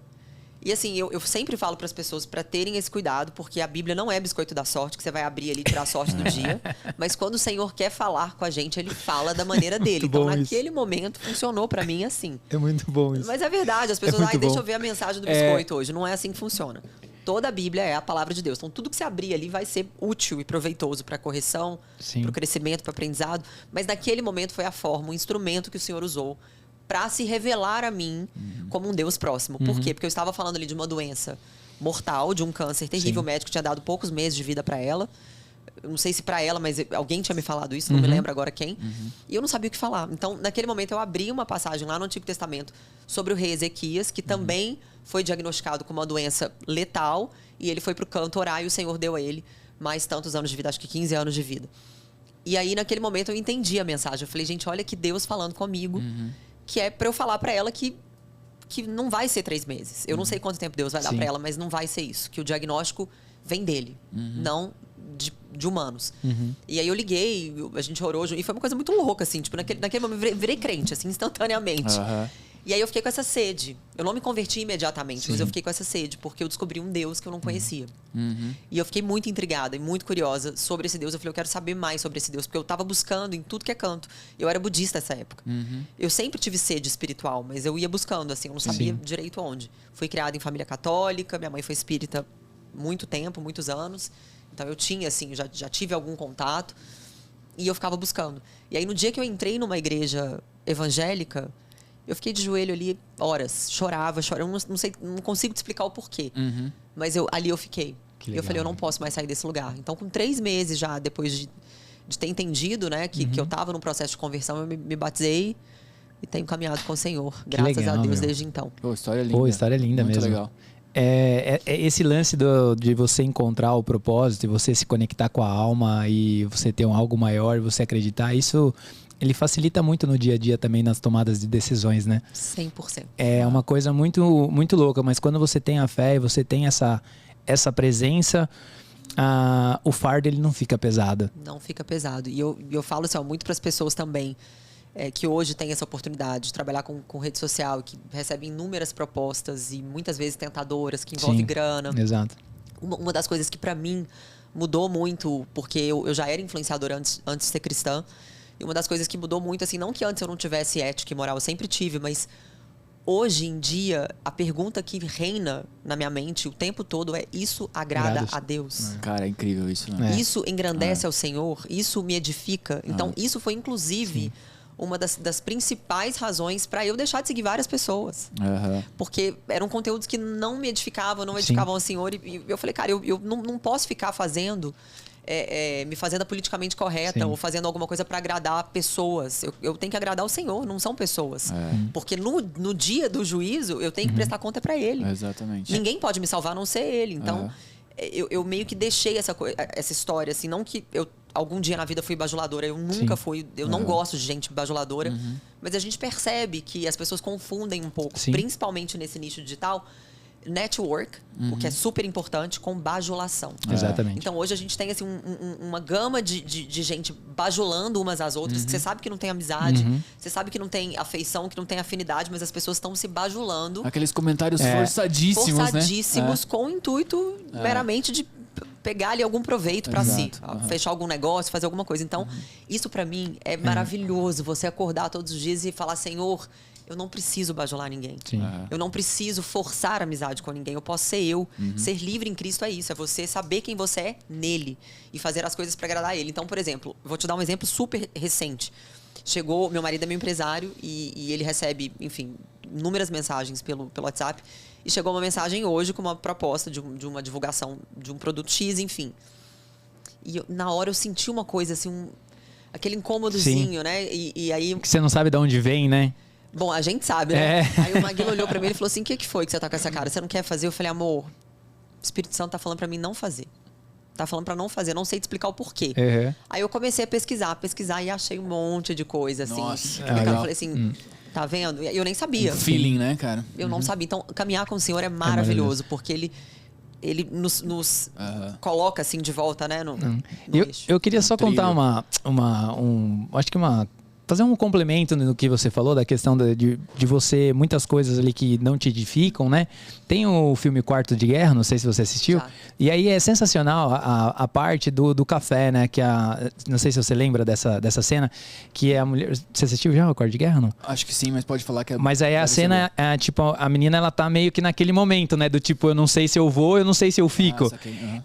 E assim, eu sempre falo para as pessoas para terem esse cuidado, porque a Bíblia não é biscoito da sorte, que você vai abrir ali e tirar a sorte do dia. Mas quando o Senhor quer falar com a gente, Ele fala da maneira dele. Então, naquele momento, funcionou para mim assim. É muito bom isso. Mas é verdade, as pessoas, deixa eu ver a mensagem do biscoito hoje. Não é assim que funciona. Toda a Bíblia é a palavra de Deus. Então, tudo que você abrir ali vai ser útil e proveitoso para a correção, para o crescimento, para o aprendizado. Mas naquele momento foi a forma, o instrumento que o Senhor usou para se revelar a mim como um Deus próximo. Por quê? Porque eu estava falando ali de uma doença mortal, de um câncer terrível. O médico tinha dado poucos meses de vida para ela. Eu não sei se para ela, mas alguém tinha me falado isso, não me lembro agora quem. E eu não sabia o que falar. Então, naquele momento, eu abri uma passagem lá no Antigo Testamento sobre o rei Ezequias, que também foi diagnosticado com uma doença letal. E ele foi para o canto orar e o Senhor deu a ele mais tantos anos de vida, acho que 15 anos de vida. E aí, naquele momento, eu entendi a mensagem. Eu falei, gente, olha que Deus falando comigo. Que é para eu falar para ela que não vai ser 3 meses. Eu não sei quanto tempo Deus vai dar para ela, mas não vai ser isso. Que o diagnóstico vem dele, não de humanos. E aí eu liguei, a gente orou, e foi uma coisa muito louca, assim. Tipo, naquele momento eu virei crente, assim, instantaneamente. E aí eu fiquei com essa sede. Eu não me converti imediatamente, mas eu fiquei com essa sede, porque eu descobri um Deus que eu não conhecia. E eu fiquei muito intrigada e muito curiosa sobre esse Deus. Eu falei, eu quero saber mais sobre esse Deus, porque eu estava buscando em tudo que é canto. Eu era budista nessa época. Eu sempre tive sede espiritual, mas eu ia buscando, assim, eu não sabia direito onde. Fui criada em família católica, minha mãe foi espírita muito tempo, muitos anos. Então eu tinha, assim, já tive algum contato. E eu ficava buscando. E aí no dia que eu entrei numa igreja evangélica, eu fiquei de joelho ali horas, chorava. Eu não sei, não consigo te explicar o porquê. Mas ali eu fiquei. E eu falei, eu não posso mais sair desse lugar. Então, com 3 meses já, depois de ter entendido, né, que eu estava num processo de conversão, eu me batizei e tenho caminhado com o Senhor. Graças a Deus, desde então. Pô, história linda. Pô, história linda muito mesmo. Legal. Esse lance de você encontrar o propósito, e você se conectar com a alma e você ter algo maior, você acreditar, isso... ele facilita muito no dia a dia também nas tomadas de decisões, né? 100%. É uma coisa muito, muito louca, mas quando você tem a fé e você tem essa presença, o fardo ele não fica pesado. Não fica pesado. E eu falo assim, muito para as pessoas também, que hoje têm essa oportunidade de trabalhar com rede social, que recebem inúmeras propostas e muitas vezes tentadoras, que envolvem grana. Exato. Uma das coisas que para mim mudou muito, porque eu já era influenciadora antes de ser cristã. E uma das coisas que mudou muito, assim, não que antes eu não tivesse ética e moral, eu sempre tive, mas hoje em dia, a pergunta que reina na minha mente o tempo todo é: isso agrada a Deus? Cara, é incrível isso, né? Isso engrandece ao Senhor? Isso me edifica? Então, isso foi, inclusive, uma das principais razões para eu deixar de seguir várias pessoas. Porque eram conteúdos que não me edificavam, não edificavam ao Senhor. E eu falei, cara, eu não posso ficar fazendo... me fazendo politicamente correta ou fazendo alguma coisa para agradar pessoas. Eu tenho que agradar o Senhor, não são pessoas. Porque no dia do juízo, eu tenho que prestar conta para Ele. Exatamente. Ninguém pode me salvar a não ser Ele. Então, eu meio que deixei essa história, assim, não que eu algum dia na vida fui bajuladora, eu nunca fui, eu não gosto de gente bajuladora, mas a gente percebe que as pessoas confundem um pouco, principalmente nesse nicho digital, network, o que é super importante, com bajulação. Exatamente. Então hoje a gente tem assim, uma gama de gente bajulando umas às outras, que você sabe que não tem amizade, você sabe que não tem afeição, que não tem afinidade, mas as pessoas estão se bajulando. Aqueles comentários forçadíssimos, forçadíssimos, com o intuito meramente de pegar ali algum proveito para si, fechar algum negócio, fazer alguma coisa. Então, isso para mim é maravilhoso, você acordar todos os dias e falar: Senhor, eu não preciso bajular ninguém. Eu não preciso forçar amizade com ninguém. Eu posso ser eu. Ser livre em Cristo é isso. É você saber quem você é nele e fazer as coisas para agradar ele. Então, por exemplo, vou te dar um exemplo super recente. Chegou, meu marido é meu empresário e ele recebe, enfim, inúmeras mensagens pelo WhatsApp. E chegou uma mensagem hoje com uma proposta de uma divulgação de um produto X, enfim. E na hora eu senti uma coisa assim, aquele incômodozinho, né? E aí... Que você não sabe de onde vem, né? Bom, a gente sabe, né? Aí o Maguila olhou pra mim e falou assim: o que foi que você tá com essa cara? Você não quer fazer? Eu falei: amor, o Espírito Santo tá falando pra mim não fazer. Tá falando pra não fazer, eu não sei te explicar o porquê. Aí eu comecei a pesquisar e achei um monte de coisa, assim. Nossa, eu falei assim, tá vendo? Eu nem sabia. Feeling, né, cara? Eu não sabia. Então, caminhar com o Senhor é maravilhoso, porque ele nos coloca assim de volta, né? No eixo. Eu queria só contar fazer um complemento no que você falou, da questão de você, muitas coisas ali que não te edificam, né? Tem o filme Quarto de Guerra, não sei se você assistiu. Já. E aí é sensacional a parte do café, né? Não sei se você lembra dessa cena, que é a mulher... Você assistiu já o Quarto de Guerra, não? Acho que sim, mas pode falar que é... Mas aí a cena, tipo, a menina, ela tá meio que naquele momento, né? Do tipo, eu não sei se eu vou, eu não sei se eu fico.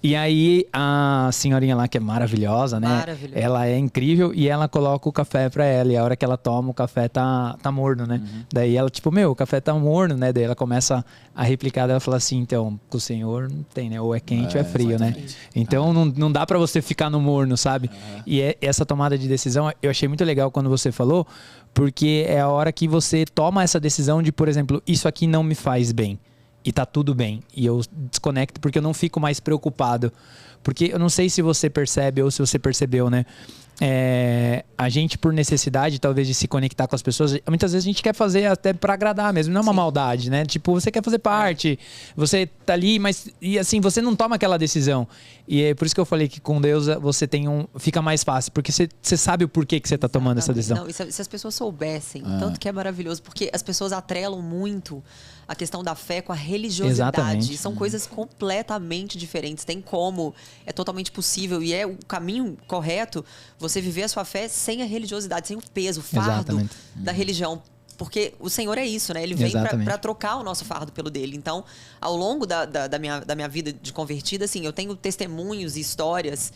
E aí a senhorinha lá, que é maravilhosa, né? Ela é incrível e ela coloca o café pra ela. E a hora que ela toma, o café tá morno, né? Daí ela, tipo, o café tá morno, né? Daí ela começa a replicar, ela fala assim: então, com o Senhor não tem, né? Ou é quente ou é frio, exatamente, né? Então não dá pra você ficar no morno, sabe? E essa tomada de decisão, eu achei muito legal quando você falou, porque é a hora que você toma essa decisão de, por exemplo, isso aqui não me faz bem. E tá tudo bem. E eu desconecto porque eu não fico mais preocupado. Porque eu não sei se você percebe ou se você percebeu, né? a gente, por necessidade, talvez, de se conectar com as pessoas, muitas vezes a gente quer fazer até pra agradar mesmo, não é uma maldade, né? Tipo, você quer fazer parte, você tá ali, mas, e assim, você não toma aquela decisão. E é por isso que eu falei que com Deus você fica mais fácil, porque você sabe o porquê que você tá tomando essa decisão. Não, e se as pessoas soubessem, tanto que é maravilhoso, porque as pessoas atrelam muito a questão da fé com a religiosidade. Exatamente. São coisas completamente diferentes. Tem como, é totalmente possível e é o caminho correto você viver a sua fé sem a religiosidade, sem o peso, o fardo da religião. Porque o Senhor é isso, né? Ele vem para trocar o nosso fardo pelo dele. Então, ao longo da minha vida de convertida, assim, eu tenho testemunhos e histórias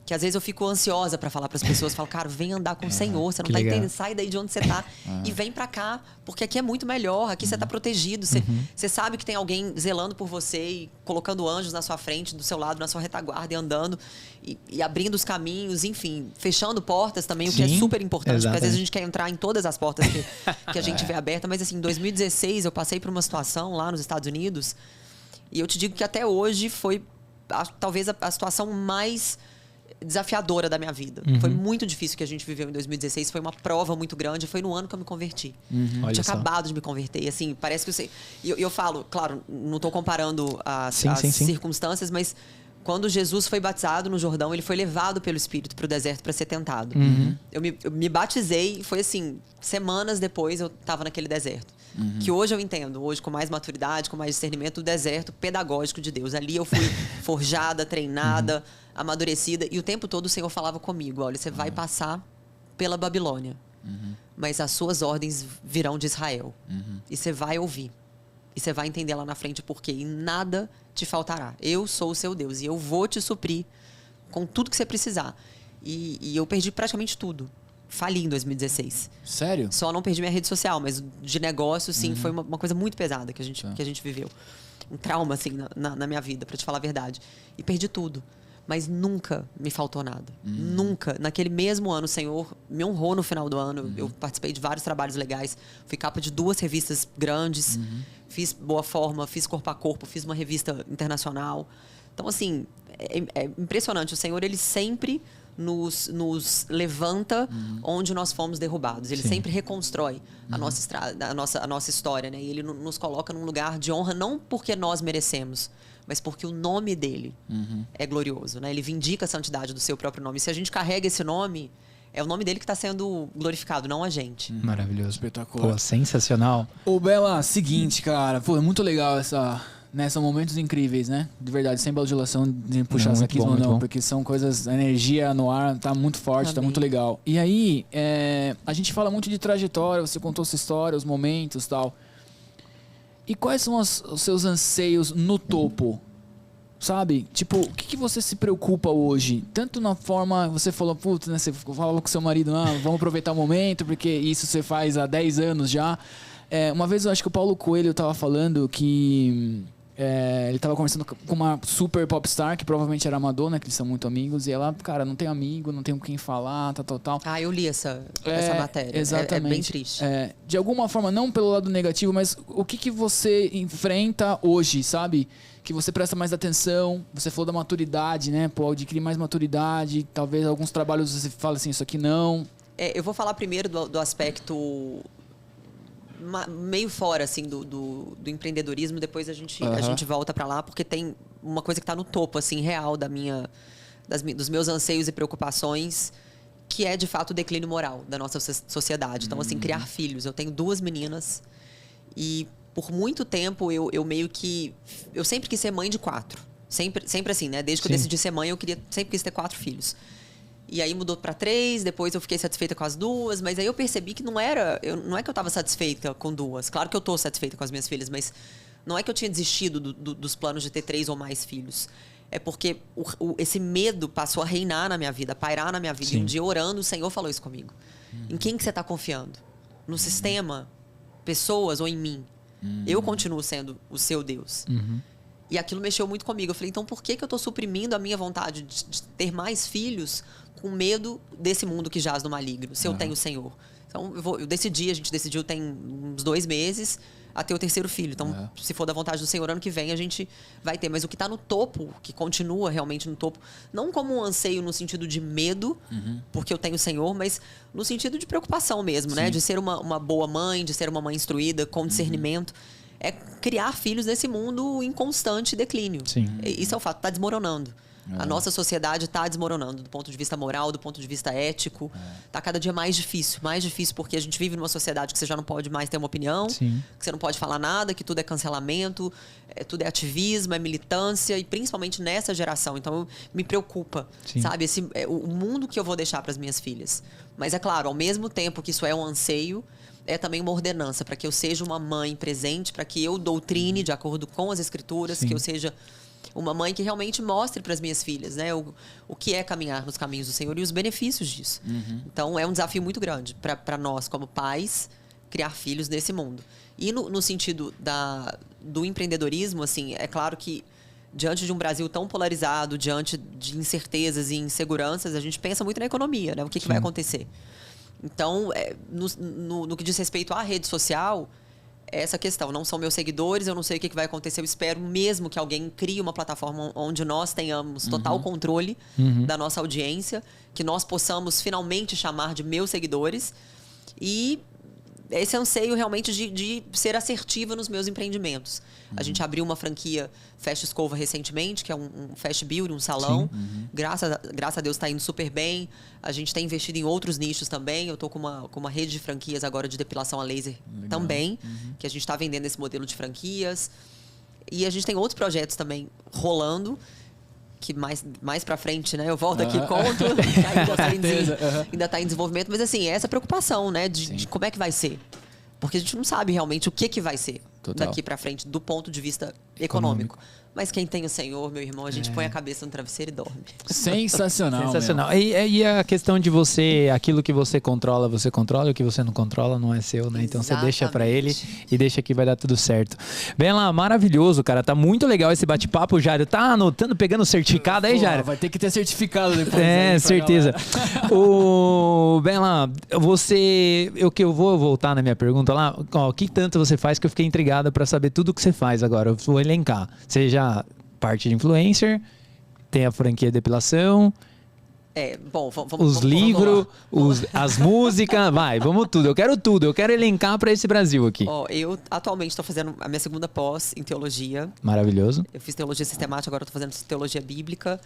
que às vezes eu fico ansiosa para falar para as pessoas. Falo, cara, vem andar com o Senhor. Você não tá entendendo? Sai daí de onde você tá e vem para cá. Porque aqui é muito melhor. Aqui você tá protegido. Você sabe que tem alguém zelando por você e colocando anjos na sua frente, do seu lado, na sua retaguarda e andando. E abrindo os caminhos, enfim. Fechando portas também, o que é super importante. Porque às vezes a gente quer entrar em todas as portas que a gente vê aberta. Mas assim, em 2016 eu passei por uma situação lá nos Estados Unidos. E eu te digo que até hoje foi talvez a situação mais desafiadora da minha vida. Foi muito difícil o que a gente viveu em 2016. Foi uma prova muito grande. Foi no ano que eu me converti. Eu tinha acabado de me converter. Assim, parece que eu sei... Eu falo, claro, não estou comparando as circunstâncias, mas quando Jesus foi batizado no Jordão, ele foi levado pelo Espírito para o deserto para ser tentado. Eu me batizei e foi assim, semanas depois eu estava naquele deserto. Que hoje eu entendo, hoje com mais maturidade, com mais discernimento, o deserto pedagógico de Deus. Ali eu fui forjada, treinada, amadurecida. E o tempo todo o Senhor falava comigo, olha, você vai passar pela Babilônia, mas as suas ordens virão de Israel. E você vai ouvir. E você vai entender lá na frente por quê. E nada te faltará. Eu sou o seu Deus e eu vou te suprir com tudo que você precisar. E eu perdi praticamente tudo. Fali em 2016. Sério? Só não perdi minha rede social, mas de negócio, sim, foi uma coisa muito pesada que a gente viveu. Um trauma, assim, na minha vida, pra te falar a verdade. E perdi tudo. Mas nunca me faltou nada. Nunca. Naquele mesmo ano, o Senhor me honrou no final do ano. Eu participei de vários trabalhos legais. Fui capa de 2 revistas grandes. Fiz Boa Forma, fiz Corpo a Corpo, fiz uma revista internacional. Então, assim, é impressionante. O Senhor, ele sempre nos levanta onde nós fomos derrubados. Ele sempre reconstrói a nossa estrada, a nossa história, né? E ele nos coloca num lugar de honra, não porque nós merecemos, mas porque o nome dele é glorioso, né? Ele vindica a santidade do seu próprio nome. E se a gente carrega esse nome, é o nome dele que está sendo glorificado, não a gente. Maravilhoso. Espetacular. Pô, sensacional. Ô, Bela, seguinte, cara. Pô, é muito legal são momentos incríveis, né? De verdade, sem bajulação de puxar saquismo, não. Porque são coisas... A energia no ar tá muito forte, tá muito legal. E aí, a gente fala muito de trajetória. Você contou sua história, os momentos e tal. E quais são os seus anseios no topo? Sabe? Tipo, o que você se preocupa hoje? Tanto na forma... Você falou, putz, né? Você falou com seu marido, vamos aproveitar o momento, porque isso você faz há 10 anos já. Uma vez eu acho que o Paulo Coelho tava falando que... ele tava conversando com uma super popstar, que provavelmente era a Madonna, que eles são muito amigos, e ela, cara, não tem amigo, não tem com quem falar, tal. Ah, eu li essa matéria. Exatamente. É bem triste. De alguma forma, não pelo lado negativo, mas o que você enfrenta hoje, sabe? Que você presta mais atenção, você falou da maturidade, né? Pô, adquirir mais maturidade, talvez alguns trabalhos você fala assim, isso aqui não. Eu vou falar primeiro do aspecto... meio fora, assim, do empreendedorismo. Depois a gente volta pra lá, porque tem uma coisa que tá no topo, assim, real dos meus anseios e preocupações, que é, de fato, o declínio moral da nossa sociedade. Então, assim, criar filhos. Eu tenho 2 meninas e, por muito tempo, eu meio que... Eu sempre quis ser mãe de 4. Sempre assim, né? Desde que eu decidi ser mãe, sempre quis ter 4 filhos. E aí mudou para 3, depois eu fiquei satisfeita com as 2, mas aí eu percebi que não é que eu estava satisfeita com 2. Claro que eu estou satisfeita com as minhas filhas, mas não é que eu tinha desistido dos planos de ter 3 ou mais filhos. É porque esse medo passou a reinar na minha vida, a pairar na minha vida. Sim. E um dia, orando, o Senhor falou isso comigo. Em quem que você está confiando? No sistema, pessoas ou em mim? Eu continuo sendo o seu Deus. E aquilo mexeu muito comigo. Eu falei, então por que eu estou suprimindo a minha vontade de ter mais filhos com medo desse mundo que jaz no maligno, se eu tenho o Senhor? Então, a gente decidiu tem uns 2 meses, a ter o terceiro filho. Então, se for da vontade do Senhor, ano que vem a gente vai ter. Mas o que está no topo, que continua realmente no topo, não como um anseio no sentido de medo, porque eu tenho o Senhor, mas no sentido de preocupação mesmo, né? De ser uma boa mãe, de ser uma mãe instruída, com discernimento. É criar filhos nesse mundo em constante declínio. Sim. Isso é o fato, está desmoronando. A nossa sociedade está desmoronando do ponto de vista moral, do ponto de vista ético. Está cada dia mais difícil porque a gente vive numa sociedade que você já não pode mais ter uma opinião, Sim. que você não pode falar nada, que tudo é cancelamento, tudo é ativismo, é militância, e principalmente nessa geração. Então, me preocupa, sabe? O mundo que eu vou deixar para as minhas filhas. Mas, é claro, ao mesmo tempo que isso é um anseio, é também uma ordenança para que eu seja uma mãe presente, para que eu doutrine de acordo com as escrituras, que eu seja uma mãe que realmente mostre para as minhas filhas, né, o que é caminhar nos caminhos do Senhor e os benefícios disso. Então, é um desafio muito grande para nós, como pais, criar filhos nesse mundo. E no sentido do empreendedorismo, assim, é claro que diante de um Brasil tão polarizado, diante de incertezas e inseguranças, a gente pensa muito na economia, né? O que vai acontecer. Então, no que diz respeito à rede social, essa questão. Não são meus seguidores, eu não sei o que vai acontecer. Eu espero mesmo que alguém crie uma plataforma onde nós tenhamos total controle da nossa audiência, que nós possamos finalmente chamar de meus seguidores. E esse anseio realmente de ser assertiva nos meus empreendimentos. A gente abriu uma franquia Fast Escova recentemente, que é um fast beauty, um salão. Graças a Deus está indo super bem. A gente tem investido em outros nichos também. Eu estou com uma rede de franquias agora de depilação a laser também, que a gente está vendendo esse modelo de franquias. E a gente tem outros projetos também rolando, que mais pra frente, né? Eu volto aqui e conto. Ainda tá em desenvolvimento. Mas, assim, essa preocupação, né? De como é que vai ser. Porque a gente não sabe realmente o que vai ser daqui pra frente, do ponto de vista econômico. Mas quem tem o Senhor, meu irmão, a gente põe a cabeça no travesseiro e dorme. Sensacional. Sensacional. E a questão de aquilo que você controla, e o que você não controla não é seu, né? Então você deixa pra ele e deixa que vai dar tudo certo. Bem lá, maravilhoso, cara. Tá muito legal esse bate-papo, Jário. Tá anotando, pegando o certificado aí, Jário? Vai ter que ter certificado depois. Certeza. Bem lá, eu vou voltar na minha pergunta lá. O que tanto você faz que eu fiquei intrigada pra saber tudo o que você faz agora. Eu vou elencar. Você já parte de influencer, tem a franquia de depilação, vamos livros, as músicas, vamos tudo. Eu quero elencar para esse Brasil aqui. Eu atualmente estou fazendo a minha segunda pós em teologia. Maravilhoso. Eu fiz teologia sistemática, agora estou fazendo teologia bíblica.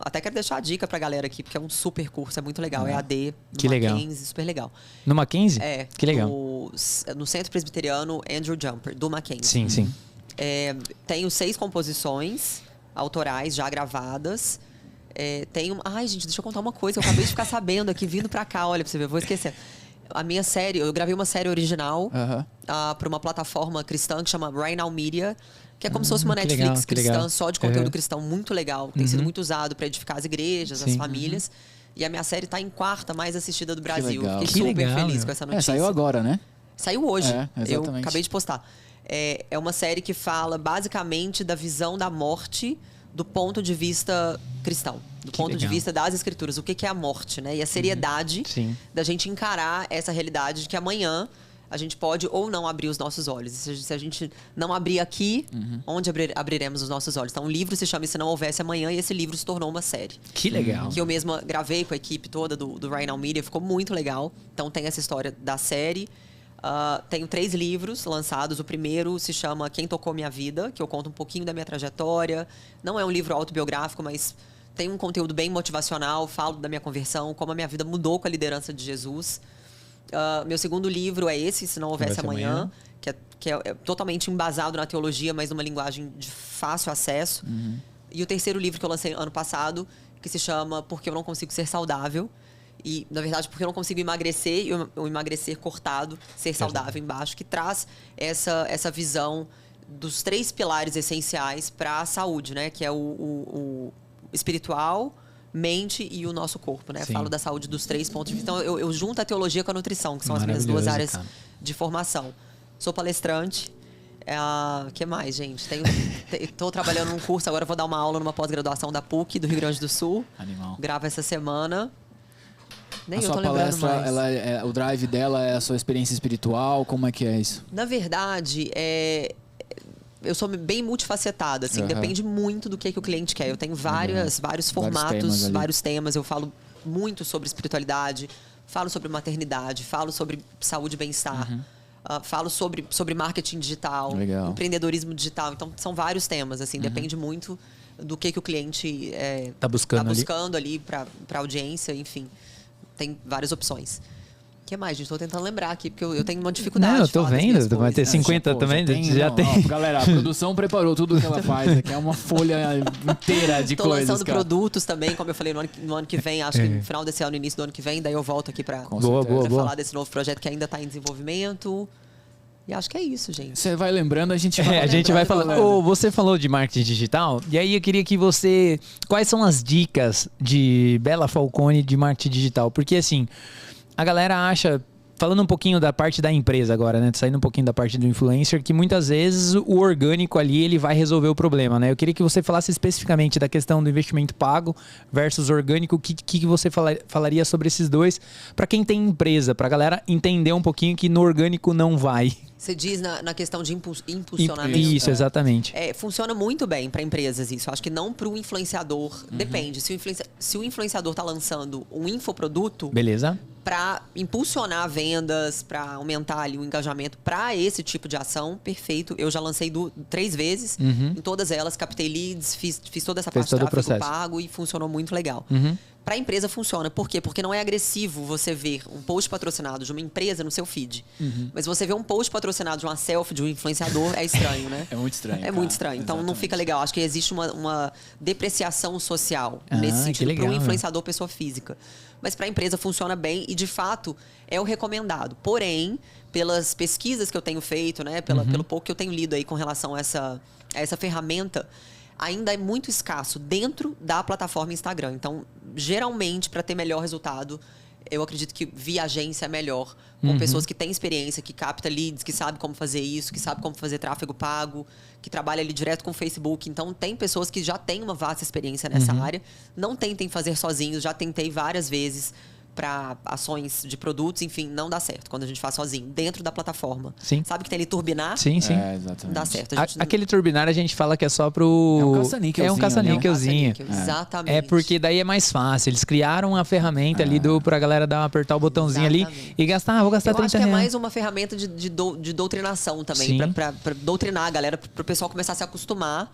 Até quero deixar a dica pra galera aqui, porque é um super curso, é muito legal. É AD, que legal. Mackenzie, super legal. No Mackenzie? Que legal. No Centro Presbiteriano Andrew Jumper, do Mackenzie. Sim. Tenho 6 composições autorais já gravadas. Ai, gente, deixa eu contar uma coisa. Eu acabei de ficar sabendo aqui, vindo pra cá. Olha, pra você ver, eu vou esquecer. A minha série, eu gravei uma série original pra uma plataforma cristã que chama Right Now Media, que é como se fosse uma Netflix cristã, só de conteúdo cristão, muito legal. Tem sido muito usado pra edificar as igrejas, as famílias. E a minha série tá em 4ª mais assistida do Brasil. Fiquei super feliz com essa notícia. Saiu agora, né? Saiu hoje. Eu acabei de postar. É uma série que fala basicamente da visão da morte do ponto de vista cristão, do ponto de vista das escrituras, o que é a morte, né? E a seriedade da gente encarar essa realidade de que amanhã a gente pode ou não abrir os nossos olhos. Se a gente não abrir aqui, onde abriremos os nossos olhos? Então, o livro se chama E Se Não Houvesse Amanhã, e esse livro se tornou uma série. Que legal. Que eu mesma gravei com a equipe toda do Right Now Media, ficou muito legal. Então, tem essa história da série. Tenho 3 livros lançados. O primeiro se chama Quem Tocou Minha Vida, que eu conto um pouquinho da minha trajetória. Não é um livro autobiográfico, mas tem um conteúdo bem motivacional. Falo da minha conversão, como a minha vida mudou com a liderança de Jesus. Meu segundo livro é esse, Se Não Houvesse Amanhã, que é totalmente embasado na teologia, mas numa linguagem de fácil acesso. E o terceiro livro que eu lancei ano passado, que se chama Porque Eu Não Consigo Ser Saudável. E, na verdade, porque eu não consigo emagrecer, e o emagrecer cortado, ser saudável embaixo, que traz essa visão dos 3 pilares essenciais para a saúde, né? Que é o espiritual, mente e o nosso corpo, né? Falo da saúde dos 3 pontos de vista. Então, eu junto a teologia com a nutrição, que são as minhas 2 áreas de formação. Sou palestrante. Que mais, gente? Estou trabalhando num curso, agora vou dar uma aula numa pós-graduação da PUC, do Rio Grande do Sul. Animal. Gravo essa semana. Nem a eu sua tô lembrando palestra, mais. o drive dela é a sua experiência espiritual? Como é que é isso? Na verdade, eu sou bem multifacetada, assim, depende muito do que o cliente quer. Eu tenho vários formatos, vários temas. Eu falo muito sobre espiritualidade, falo sobre maternidade, falo sobre saúde e bem-estar, falo sobre marketing digital, empreendedorismo digital. Então, são vários temas, assim, depende muito do que o cliente tá buscando ali para audiência, enfim. Tem várias opções. O que mais, gente? Estou tentando lembrar aqui, porque eu tenho uma dificuldade. Não, eu tô vendo. Vai ter 50 também. Já tem. Galera, a produção preparou tudo que ela faz. Aqui é uma folha inteira de coisas. Tô lançando produtos também, como eu falei, no ano que vem. Acho que no final desse ano, no início do ano que vem. Daí eu volto aqui para falar desse novo projeto que ainda está em desenvolvimento. E acho que é isso, gente. Você vai lembrando, a gente vai falando. Você falou de marketing digital, e aí eu queria que você... Quais são as dicas de Bela Falcone de marketing digital? Porque, assim, a galera acha... Falando um pouquinho da parte da empresa agora, né? Saindo um pouquinho da parte do influencer, que muitas vezes o orgânico ali, ele vai resolver o problema, né? Eu queria que você falasse especificamente da questão do investimento pago versus orgânico. O que você falaria sobre esses dois para quem tem empresa, para a galera entender um pouquinho que no orgânico não vai. Você diz na questão de impulsionamento. Isso, exatamente. Funciona muito bem para empresas isso. Acho que não para o influenciador. Depende. Se o influenciador está lançando um infoproduto... Beleza. Para impulsionar vendas, para aumentar ali o engajamento, para esse tipo de ação, perfeito. Eu já lancei 3 vezes. Em todas elas, captei leads, fiz toda essa parte de tráfego pago e funcionou muito legal. Para a empresa funciona. Por quê? Porque não é agressivo você ver um post patrocinado de uma empresa no seu feed. Mas você ver um post patrocinado de uma selfie de um influenciador é estranho, né? É muito estranho. Muito estranho. Então não fica legal. Acho que existe uma depreciação social nesse sentido para o influenciador pessoa física. Mas para a empresa funciona bem e, de fato, é o recomendado. Porém, pelas pesquisas que eu tenho feito, né, pelo pouco que eu tenho lido aí com relação a essa ferramenta, ainda é muito escasso dentro da plataforma Instagram. Então, geralmente, para ter melhor resultado, eu acredito que via agência é melhor, com pessoas que têm experiência, que capta leads, que sabe como fazer isso, que sabe como fazer tráfego pago, que trabalha ali direto com o Facebook. Então, tem pessoas que já têm uma vasta experiência nessa área. Não tentem fazer sozinhos, já tentei várias vezes para ações de produtos, enfim, não dá certo quando a gente faz sozinho, dentro da plataforma. Sim. Sabe que tem ali turbinar? Sim. Exatamente. Não dá certo. Aquele turbinar a gente fala que é só pro... É um caça-níquelzinho. É um caça-níquelzinho. Exatamente. É porque daí é mais fácil. Eles criaram uma ferramenta ali pra galera apertar o botãozinho ali e gastar, vou gastar 30 reais. Eu acho que é mais uma ferramenta de doutrinação também, pra doutrinar a galera, pro pessoal começar a se acostumar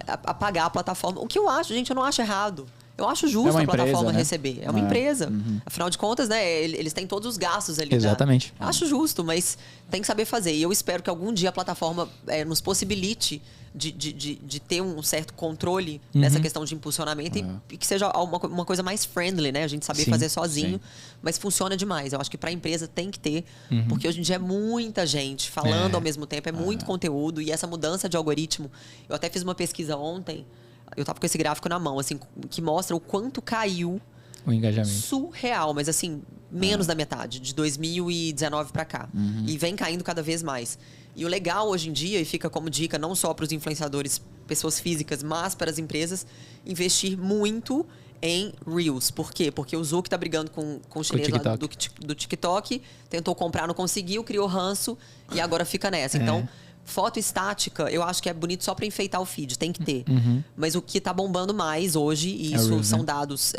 a pagar a plataforma. O que eu acho, gente, eu não acho errado. Eu acho justo a plataforma receber. É uma empresa. Afinal de contas, né, eles têm todos os gastos ali. Exatamente. Acho justo, mas tem que saber fazer. E eu espero que algum dia a plataforma nos possibilite de ter um certo controle nessa questão de impulsionamento e que seja uma coisa mais friendly, né? A gente saber fazer sozinho, mas funciona demais. Eu acho que para a empresa tem que ter, porque hoje em dia é muita gente falando ao mesmo tempo, é muito conteúdo e essa mudança de algoritmo. Eu até fiz uma pesquisa ontem. Eu tava com esse gráfico na mão, assim, que mostra o quanto caiu o engajamento. Surreal, mas assim, menos da metade, de 2019 para cá. E vem caindo cada vez mais. E o legal hoje em dia, e fica como dica não só para os influenciadores, pessoas físicas, mas para as empresas, investir muito em Reels. Por quê? Porque o Zuck tá brigando com o chinês lá do TikTok, tentou comprar, não conseguiu, criou ranço e agora fica nessa. Então, foto estática, eu acho que é bonito só para enfeitar o feed, tem que ter. Mas o que tá bombando mais hoje, e isso Reels, são dados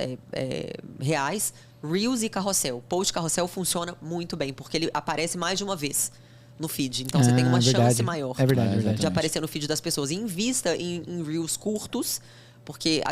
reais, Reels e carrossel. Post carrossel funciona muito bem, porque ele aparece mais de uma vez no feed. Então você tem uma chance maior de aparecer no feed das pessoas. E invista em Reels curtos, porque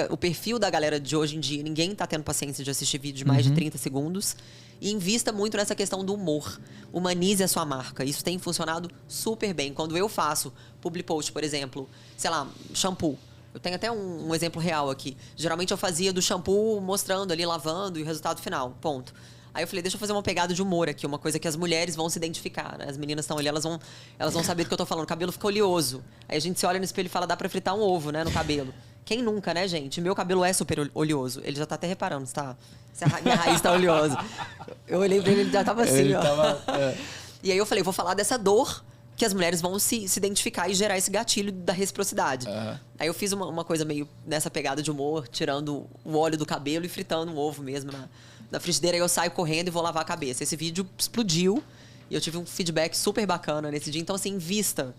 o perfil da galera de hoje em dia, ninguém tá tendo paciência de assistir vídeo de mais de 30 segundos. E invista muito nessa questão do humor. Humanize a sua marca. Isso tem funcionado super bem. Quando eu faço public post, por exemplo, sei lá, shampoo. Eu tenho até um exemplo real aqui. Geralmente eu fazia do shampoo mostrando ali, lavando e o resultado final. Ponto. Aí eu falei, deixa eu fazer uma pegada de humor aqui, uma coisa que as mulheres vão se identificar, né? As meninas estão ali, elas vão saber do que eu tô falando. O cabelo fica oleoso. Aí a gente se olha no espelho e fala, dá pra fritar um ovo, né, no cabelo. Quem nunca, né, gente? Meu cabelo é super oleoso. Ele já tá até reparando, se a minha raiz tá oleosa. Eu olhei pra ele, ele já tava assim, E aí eu falei, vou falar dessa dor que as mulheres vão se identificar e gerar esse gatilho da reciprocidade. Aí eu fiz uma coisa meio nessa pegada de humor, tirando o óleo do cabelo e fritando um ovo mesmo da frigideira, aí eu saio correndo e vou lavar a cabeça. Esse vídeo explodiu e eu tive um feedback super bacana nesse dia. Então, assim, invista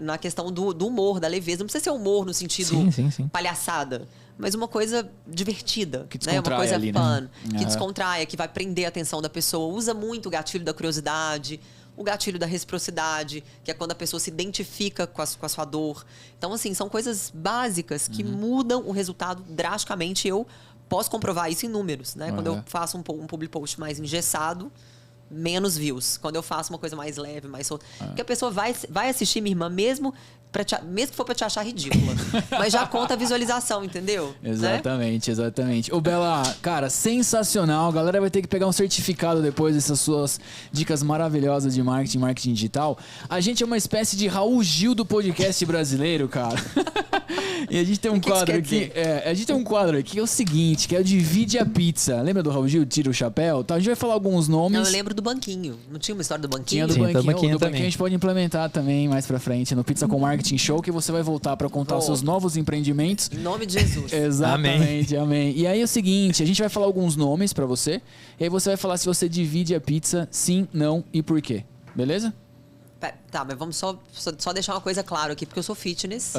na questão do humor, da leveza. Não precisa ser humor no sentido sim. palhaçada, mas uma coisa divertida, que né? Uma coisa ali, fun, né? que descontraia, que vai prender a atenção da pessoa. Usa muito o gatilho da curiosidade, o gatilho da reciprocidade, que é quando a pessoa se identifica com a sua dor. Então, assim, são coisas básicas que mudam o resultado drasticamente. Eu posso comprovar isso em números, né? Quando eu faço um public post mais engessado, menos views. Quando eu faço uma coisa mais leve, mais solta. Porque a pessoa vai assistir, minha irmã, mesmo que for pra te achar ridícula. Mas já conta a visualização, entendeu? Exatamente, exatamente. Ô, Bela, cara, sensacional. A galera vai ter que pegar um certificado depois dessas suas dicas maravilhosas de marketing digital. A gente é uma espécie de Raul Gil do podcast brasileiro, cara. E a gente tem um quadro aqui. A gente tem um quadro aqui que é o seguinte, que é o Divide a Pizza. Lembra do Raul Gil? Tira o chapéu? Tá, a gente vai falar alguns nomes. Não, eu lembro do banquinho. Não tinha uma história do banquinho? Tinha do banquinho. Do banquinho a gente pode implementar também mais pra frente no Pizza com Marketing Show, que você vai voltar pra contar os seus novos empreendimentos. Em nome de Jesus. Exatamente, amém. E aí é o seguinte, a gente vai falar alguns nomes pra você, e aí você vai falar se você divide a pizza, sim, não e por quê. Beleza? Tá, mas vamos só deixar uma coisa clara aqui, porque eu sou fitness.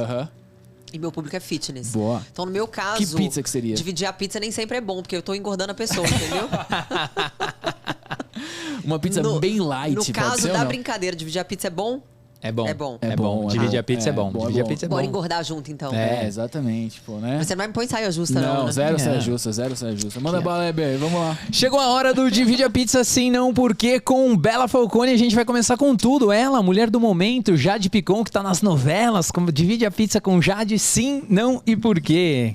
E meu público é fitness. Boa. Então, no meu caso... Que pizza que seria? Dividir a pizza nem sempre é bom, porque eu tô engordando a pessoa, entendeu? Uma pizza bem light, no caso da brincadeira, dividir a pizza é bom? É bom. É bom. É bom. Dividir a pizza é bom. Dividir a pizza é bom. Bora engordar junto, então. Exatamente, pô, né? Mas você não vai me pôr saia justa, não, né? Zero saia justa. Manda bala, Heber, vamos lá. Chegou a hora do Divide a Pizza Sim Não Porque com Bela Falcone. A gente vai começar com tudo. Ela, mulher do momento, Jade Picon, que tá nas novelas. Divide a Pizza com Jade, sim, não e por quê?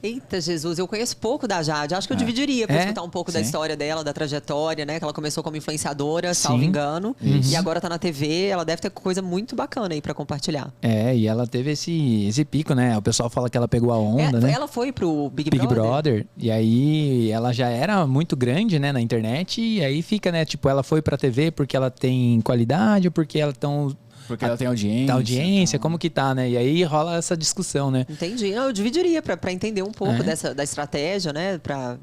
Eita, Jesus, eu conheço pouco da Jade. Acho que eu dividiria pra escutar um pouco da história dela, da trajetória, né? Que ela começou como influenciadora, salvo engano. E agora tá na TV. Ela deve ter coisa muito bacana aí pra compartilhar. E ela teve esse pico, né? O pessoal fala que ela pegou a onda, né? Ela foi pro Big Brother. E aí ela já era muito grande, né? Na internet. E aí fica, né? Tipo, ela foi pra TV porque ela tem qualidade ou porque ela tão... Porque ela tem audiência. Tá audiência, como que tá, né? E aí rola essa discussão, né? Entendi. Eu dividiria pra entender um pouco da estratégia, né? Pra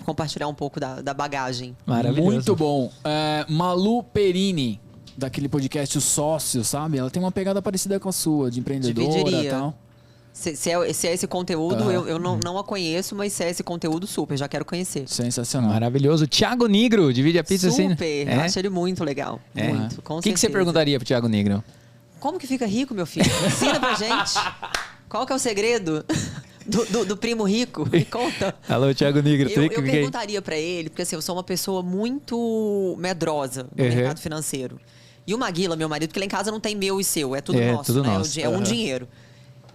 compartilhar um pouco da bagagem. Maravilhoso. Muito bom. Malu Perini, daquele podcast O Sócio, sabe? Ela tem uma pegada parecida com a sua, de empreendedora e tal. Se é esse conteúdo, eu não a conheço, mas se é esse conteúdo, super, já quero conhecer. Sensacional. Maravilhoso. Thiago Nigro, divide a pizza assim. Super, acho ele muito legal. Muito, com certeza. O que você perguntaria pro Thiago Nigro? Como que fica rico, meu filho? Ensina pra gente. Qual que é o segredo do primo rico? Me conta. Alô, Thiago Nigro. Eu perguntaria pra ele, porque assim, eu sou uma pessoa muito medrosa no mercado financeiro. E o Maguila, meu marido, porque lá em casa não tem meu e seu, é tudo nosso, tudo né? nosso. É um dinheiro.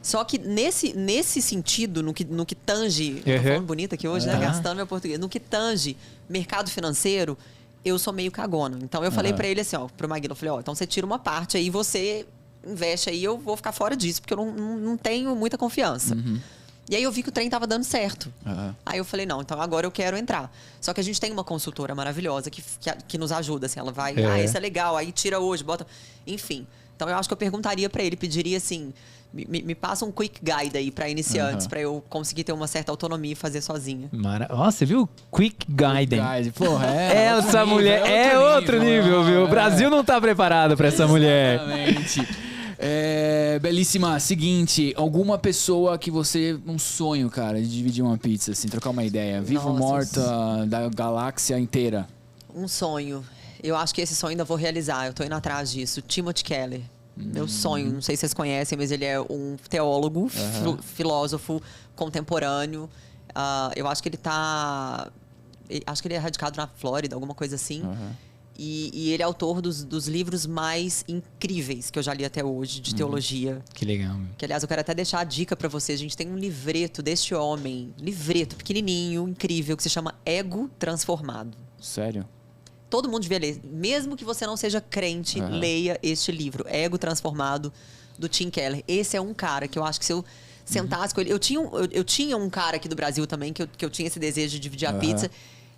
Só que nesse sentido, no que tange... Tô falando bonito aqui hoje, né? Gastando meu português. No que tange mercado financeiro, eu sou meio cagona. Então, eu falei pra ele assim, pro Maguila, eu falei, então você tira uma parte aí, você investe aí, eu vou ficar fora disso, porque eu não tenho muita confiança. E aí eu vi que o trem tava dando certo. Aí eu falei, não, então agora eu quero entrar. Só que a gente tem uma consultora maravilhosa que nos ajuda, assim, ela vai, isso é legal, aí tira hoje, bota... Enfim. Então, eu acho que eu perguntaria pra ele, pediria assim... Me passa um quick guide aí pra iniciantes, pra eu conseguir ter uma certa autonomia e fazer sozinha. Você viu? Quick guide. Porra, essa mulher é outro nível, viu? O Brasil não tá preparado pra essa mulher. Exatamente. Belíssima. Seguinte, alguma pessoa que você... Um sonho, cara, de dividir uma pizza, assim, trocar uma ideia. Viva ou morta da galáxia inteira. Um sonho. Eu acho que esse sonho ainda vou realizar. Eu tô indo atrás disso. Timothy Keller. Meu sonho, não sei se vocês conhecem, mas ele é um teólogo, filósofo contemporâneo. Eu acho que ele acho que ele é radicado na Flórida, alguma coisa assim. E ele é autor dos livros mais incríveis que eu já li até hoje, de teologia. Que legal. Que, aliás, eu quero até deixar a dica pra vocês. A gente tem um livreto deste homem, livreto pequenininho, incrível, que se chama Ego Transformado. Sério? Todo mundo devia ler. Mesmo que você não seja crente, leia este livro. Ego Transformado, do Tim Keller. Esse é um cara que eu acho que se eu sentasse com ele... Eu tinha um cara aqui do Brasil também, que eu tinha esse desejo de dividir a pizza.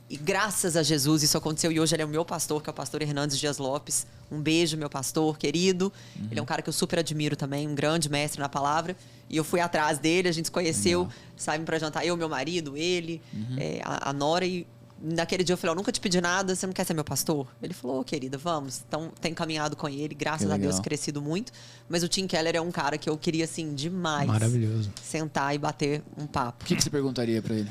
E graças a Jesus isso aconteceu. E hoje ele é o meu pastor, que é o pastor Hernandes Dias Lopes. Um beijo, meu pastor querido. Ele é um cara que eu super admiro também, um grande mestre na palavra. E eu fui atrás dele, a gente se conheceu, saímos pra jantar. Eu, meu marido, ele, a Nora e... naquele dia eu falei, eu nunca te pedi nada, você não quer ser meu pastor? Ele falou, querida, vamos. Então, tenho caminhado com ele, graças a Deus, crescido muito. Mas o Tim Keller é um cara que eu queria, assim, demais. Maravilhoso. Sentar e bater um papo. O que você perguntaria pra ele?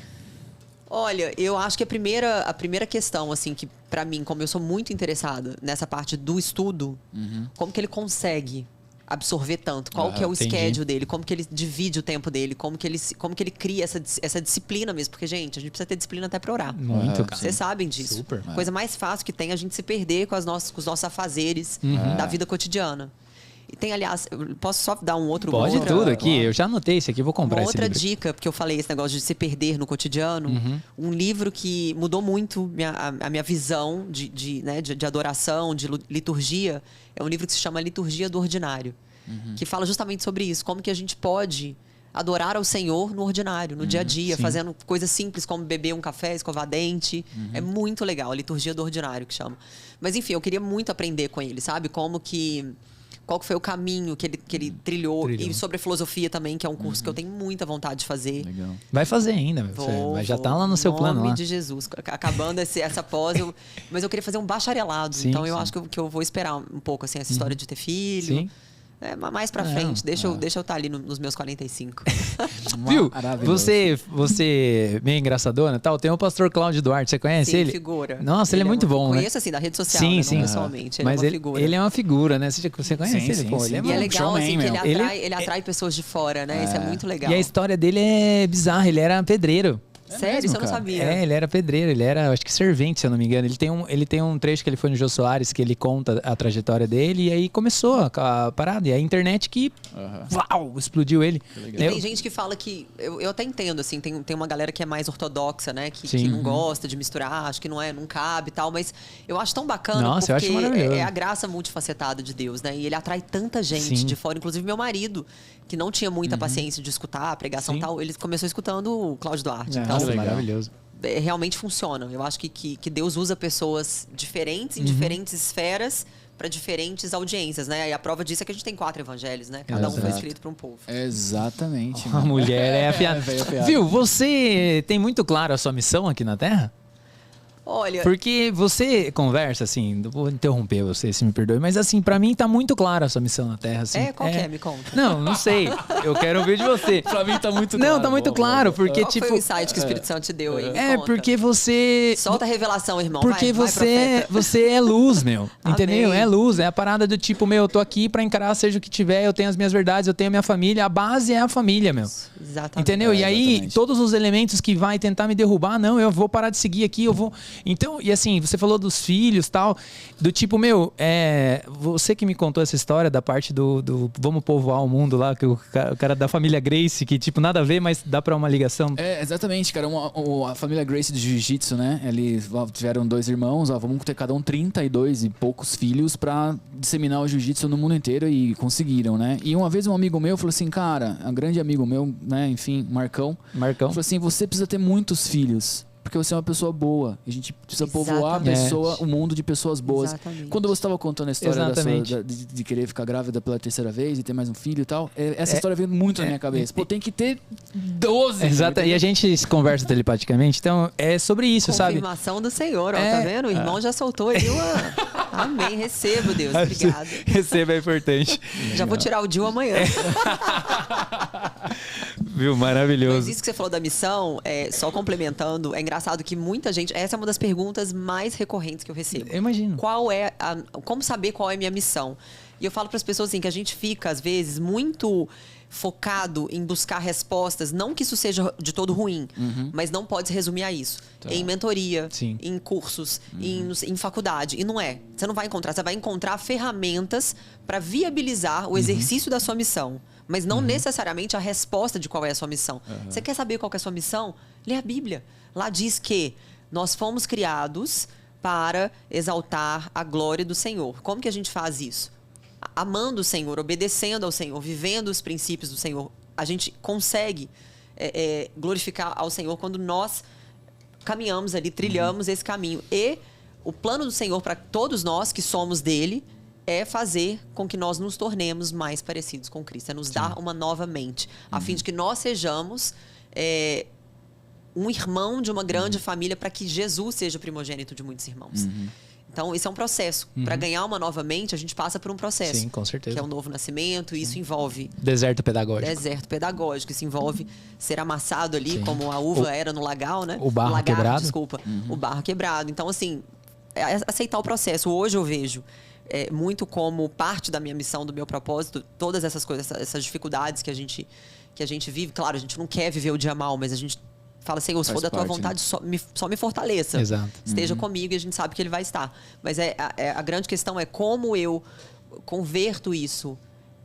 Olha, eu acho que a primeira questão, assim, que pra mim, como eu sou muito interessada nessa parte do estudo, como que ele consegue absorver tanto? Qual que é o schedule dele? Como que ele divide o tempo dele? Como que ele cria essa disciplina mesmo? Porque, gente, a gente precisa ter disciplina até pra orar. Muito, cara. Vocês sabem disso. Super. Coisa mais fácil que tem é a gente se perder com os nossos afazeres da vida cotidiana. E tem, aliás, eu posso só dar um outro... Pode tudo aqui, eu já anotei esse aqui, vou comprar esse livro. Outra dica, porque eu falei esse negócio de se perder no cotidiano, um livro que mudou muito a minha visão de adoração, de liturgia, é um livro que se chama Liturgia do Ordinário, que fala justamente sobre isso, como que a gente pode adorar ao Senhor no ordinário, no dia a dia, fazendo coisas simples como beber um café, escovar dente. É muito legal, a Liturgia do Ordinário que chama. Mas enfim, eu queria muito aprender com ele, sabe? Qual que foi o caminho que ele trilhou. E sobre filosofia também, que é um curso que eu tenho muita vontade de fazer. Legal. Vai fazer ainda, mas já tá lá no seu plano. Em nome de Jesus. Acabando essa pós, mas eu queria fazer um bacharelado. Então eu acho que eu vou esperar um pouco, assim, essa história de ter filho. Sim. Mais pra frente. Deixa eu estar ali nos meus 45. Viu? Você meio engraçadona e tal. Tem o pastor Cláudio Duarte, você conhece ele? Figura. Nossa, ele é muito bom, né? Conheço assim, da rede social, sim, né? Sim. Não pessoalmente. Ele mas é uma figura. Ele é uma figura, né? Você conhece ele? Sim, Pô, sim. Ele é E é legal, assim, que ele atrai pessoas de fora, né? Isso é muito legal. E a história dele é bizarra. Ele era pedreiro. Sério? Isso eu não sabia. Ele era pedreiro, ele era, acho que servente, se eu não me engano. Ele tem um trecho que ele foi no Jô Soares, que ele conta a trajetória dele, e aí começou a parada. E a internet que, explodiu ele. Tem gente que fala que, eu até entendo, assim, tem uma galera que é mais ortodoxa, né? Que não gosta de misturar, acho que não cabe e tal, mas eu acho tão bacana. Nossa, eu acho maravilhoso. É a graça multifacetada de Deus, né? E ele atrai tanta gente de fora, inclusive meu marido, que não tinha muita paciência de escutar a pregação e tal, ele começou escutando o Cláudio Duarte. Então, maravilhoso. Realmente funciona. Eu acho que Deus usa pessoas diferentes, em diferentes esferas, para diferentes audiências, né? E a prova disso é que a gente tem 4 evangelhos, né? Cada um foi escrito para um povo. Exatamente. A mulher é afiada. Viu, você tem muito claro a sua missão aqui na Terra? Olha... Porque você conversa, assim, vou interromper você, se me perdoe, mas assim, pra mim tá muito clara a sua missão na Terra, assim. Qual que é? Me conta. Não sei. Eu quero ouvir de você. Pra mim tá muito claro. Não, tá muito claro, porque qual tipo... foi o insight que o Espírito Santo te deu aí? Porque você... Solta a revelação, irmão. Porque você é luz, meu. Entendeu? Amém. É luz, é a parada do tipo, eu tô aqui pra encarar seja o que tiver, eu tenho as minhas verdades, eu tenho a minha família, a base é a família, meu. Exatamente. Entendeu? E aí, todos os elementos que vai tentar me derrubar, não, eu vou parar de seguir aqui, eu vou... Então, e assim, você falou dos filhos e tal, do tipo, você que me contou essa história da parte do vamos povoar o mundo lá, que o cara da família Grace, que tipo, nada a ver, mas dá pra uma ligação. Exatamente, cara, a família Grace do Jiu-Jitsu, né, eles tiveram 2 irmãos, vamos ter cada um 32 e poucos filhos pra disseminar o Jiu-Jitsu no mundo inteiro e conseguiram, né, e uma vez um amigo meu falou assim, cara, um grande amigo meu, né, enfim, Marcão, falou assim, você precisa ter muitos filhos, porque você é uma pessoa boa. A gente precisa povoar o mundo de pessoas boas. Exatamente. Quando você estava contando a história de querer ficar grávida pela 3ª vez e ter mais um filho e tal, essa história veio muito na minha cabeça. Pô, tem que ter 12. Exato. E a gente se conversa telepaticamente, então é sobre isso, sabe? Confirmação do Senhor, ó, tá vendo? O irmão já soltou aí Amém. Recebo, Deus. Obrigado. Receba, é importante. Já vou tirar o Dil amanhã. Viu? Maravilhoso. Mas isso que você falou da missão, só complementando, é engraçado que muita gente... Essa é uma das perguntas mais recorrentes que eu recebo. Eu imagino. Como saber qual é a minha missão? E eu falo para as pessoas assim, que a gente fica, às vezes, muito focado em buscar respostas. Não que isso seja de todo ruim, mas não pode se resumir a isso. Tá. Em mentoria, em cursos, em faculdade. E não é. Você não vai encontrar. Você vai encontrar ferramentas para viabilizar o exercício da sua missão. Mas não necessariamente a resposta de qual é a sua missão. Você quer saber qual que é a sua missão? Lê a Bíblia. Lá diz que nós fomos criados para exaltar a glória do Senhor. Como que a gente faz isso? Amando o Senhor, obedecendo ao Senhor, vivendo os princípios do Senhor. A gente consegue glorificar ao Senhor quando nós caminhamos ali, trilhamos esse caminho. E o plano do Senhor para todos nós que somos dele é fazer com que nós nos tornemos mais parecidos com Cristo. É nos dar uma nova mente, a fim de que nós sejamos um irmão de uma grande família para que Jesus seja primogênito de muitos irmãos. Então, esse é um processo. Para ganhar uma nova mente, a gente passa por um processo. Sim, com certeza. Que é o novo nascimento, e isso envolve... Deserto pedagógico. Deserto pedagógico. Isso envolve ser amassado ali, como a uva era no lagar, né? O barro quebrado. Desculpa. O barro quebrado. Então, assim, aceitar o processo. Hoje eu vejo muito como parte da minha missão, do meu propósito, todas essas coisas, essas dificuldades que a gente vive. Claro, a gente não quer viver o dia mal, mas a gente... Fala, Senhor, se for da tua vontade, né? só me fortaleça. Exato. Esteja comigo e a gente sabe que Ele vai estar. Mas a grande questão é como eu converto isso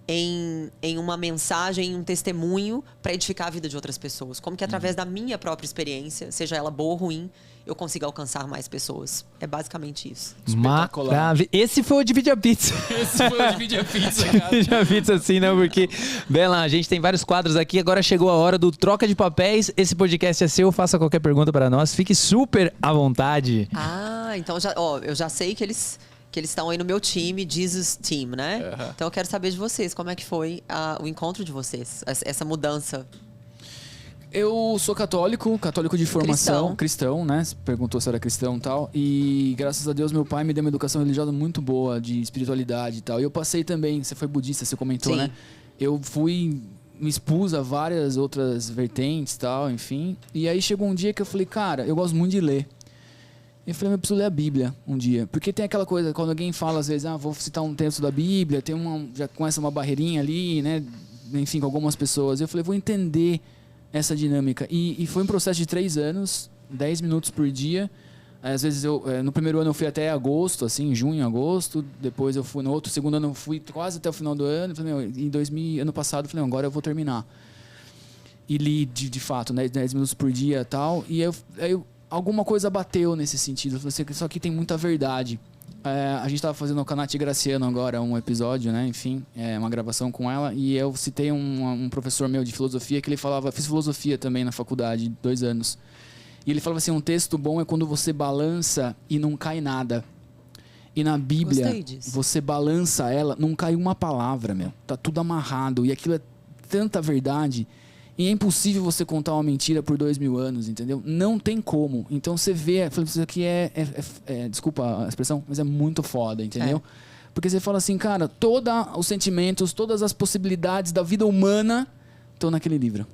em uma mensagem, em um testemunho para edificar a vida de outras pessoas. Como que através da minha própria experiência, seja ela boa ou ruim, eu consigo alcançar mais pessoas. É basicamente isso. Esse foi o Divide a Pizza. Esse foi o Divide a Pizza, cara. Divide a Pizza, assim, não, porque... Bela, a gente tem vários quadros aqui. Agora chegou a hora do Troca de Papéis. Esse podcast é seu. Faça qualquer pergunta para nós. Fique super à vontade. Então eu já sei que eles estão aí no meu time, Jesus Team, né? Então eu quero saber de vocês. Como é que foi o encontro de vocês? Essa mudança. Eu sou católico de formação, cristão, né? Você perguntou se era cristão e tal. E graças a Deus meu pai me deu uma educação religiosa muito boa, de espiritualidade e tal. E eu passei também, você foi budista, você comentou, né? Eu me expus a várias outras vertentes e tal, enfim. E aí chegou um dia que eu falei, cara, eu gosto muito de ler. Eu falei, eu preciso ler a Bíblia um dia. Porque tem aquela coisa, quando alguém fala às vezes, vou citar um texto da Bíblia, já começa uma barreirinha ali, né? Enfim, com algumas pessoas. Eu falei, vou entender essa dinâmica. E foi um processo de 3 anos, 10 minutos por dia. Às vezes, no primeiro ano eu fui até agosto, assim, junho, agosto. Depois eu fui no outro, segundo ano eu fui quase até o final do ano. Falei, ano passado, eu falei, agora eu vou terminar. E li, de fato, né, 10 minutos por dia e tal. E aí alguma coisa bateu nesse sentido. Eu falei, só que tem muita verdade. A gente estava fazendo com a Nath Graciano agora um episódio, né? Enfim, uma gravação com ela. E eu citei um professor meu de filosofia que ele falava... Fiz filosofia também na faculdade, 2 anos. E ele falava assim, um texto bom é quando você balança e não cai nada. E na Bíblia, você balança ela, não cai uma palavra, meu. Tá tudo amarrado. E aquilo é tanta verdade... E é impossível você contar uma mentira por 2000 anos, entendeu? Não tem como. Então você vê, isso aqui desculpa a expressão, mas é muito foda, entendeu? Porque você fala assim, cara, todos os sentimentos, todas as possibilidades da vida humana estão naquele livro.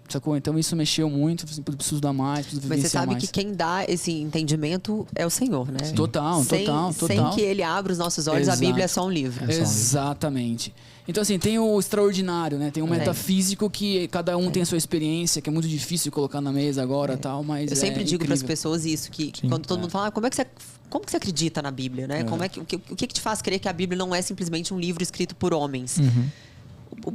Sacou? Então isso mexeu muito, eu preciso dar mais, preciso vivenciar mais. Mas você sabe que quem dá esse entendimento é o Senhor, né? Total. Sem que Ele abra os nossos olhos, a Bíblia é só um livro. Exatamente. Então, assim, tem o extraordinário, né? Tem o metafísico que cada um tem a sua experiência, que é muito difícil colocar na mesa agora e tal, mas eu sempre digo para as pessoas isso, que quando todo mundo fala, como que você acredita na Bíblia, né? O que te faz crer que a Bíblia não é simplesmente um livro escrito por homens? O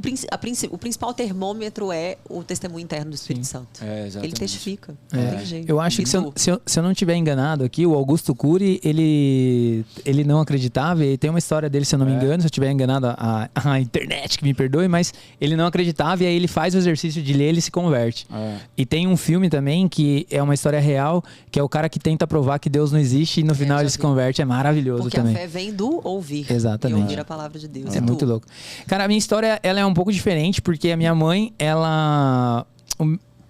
principal termômetro é o testemunho interno do Espírito Santo. Ele testifica. Não tem jeito. Eu acho que se eu não estiver enganado aqui, o Augusto Cury, ele não acreditava, e tem uma história dele, se eu não me engano, se eu estiver enganado, a internet que me perdoe, mas ele não acreditava e aí ele faz o exercício de ler e ele se converte. E tem um filme também que é uma história real, que é o cara que tenta provar que Deus não existe e no final ele se converte. É maravilhoso também. Porque a fé vem do ouvir. Exatamente. E ouvir a palavra de Deus. É muito louco. Cara, a minha história, ela é um pouco diferente, porque a minha mãe, ela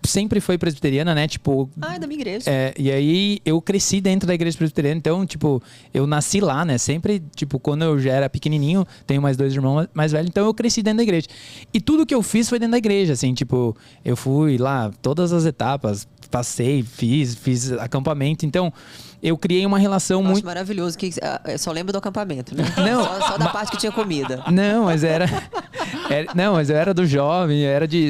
sempre foi presbiteriana, né? Tipo... é da minha igreja. E aí eu cresci dentro da igreja presbiteriana, então, tipo, eu nasci lá, né? Sempre, tipo, quando eu já era pequenininho, tenho mais 2 irmãos mais velhos, então eu cresci dentro da igreja. E tudo que eu fiz foi dentro da igreja, assim, tipo, eu fui lá, todas as etapas, passei, fiz acampamento, então... Eu criei uma relação muito... Acho maravilhoso, que eu só lembro do acampamento, né? Não, só da parte que tinha comida. Não, mas mas eu era do jovem,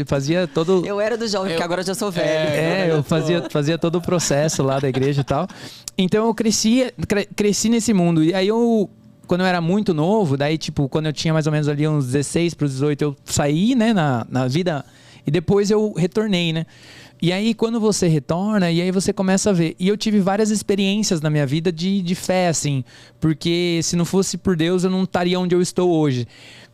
fazia todo... Eu era do jovem, porque agora eu já sou velho. Eu fazia todo o processo lá da igreja e tal. Então eu cresci nesse mundo. E aí quando eu era muito novo, daí tipo, quando eu tinha mais ou menos ali uns 16 para os 18, eu saí, né, na vida, e depois eu retornei, né? E aí, quando você retorna, e aí você começa a ver. E eu tive várias experiências na minha vida de fé, assim. Porque se não fosse por Deus, eu não estaria onde eu estou hoje.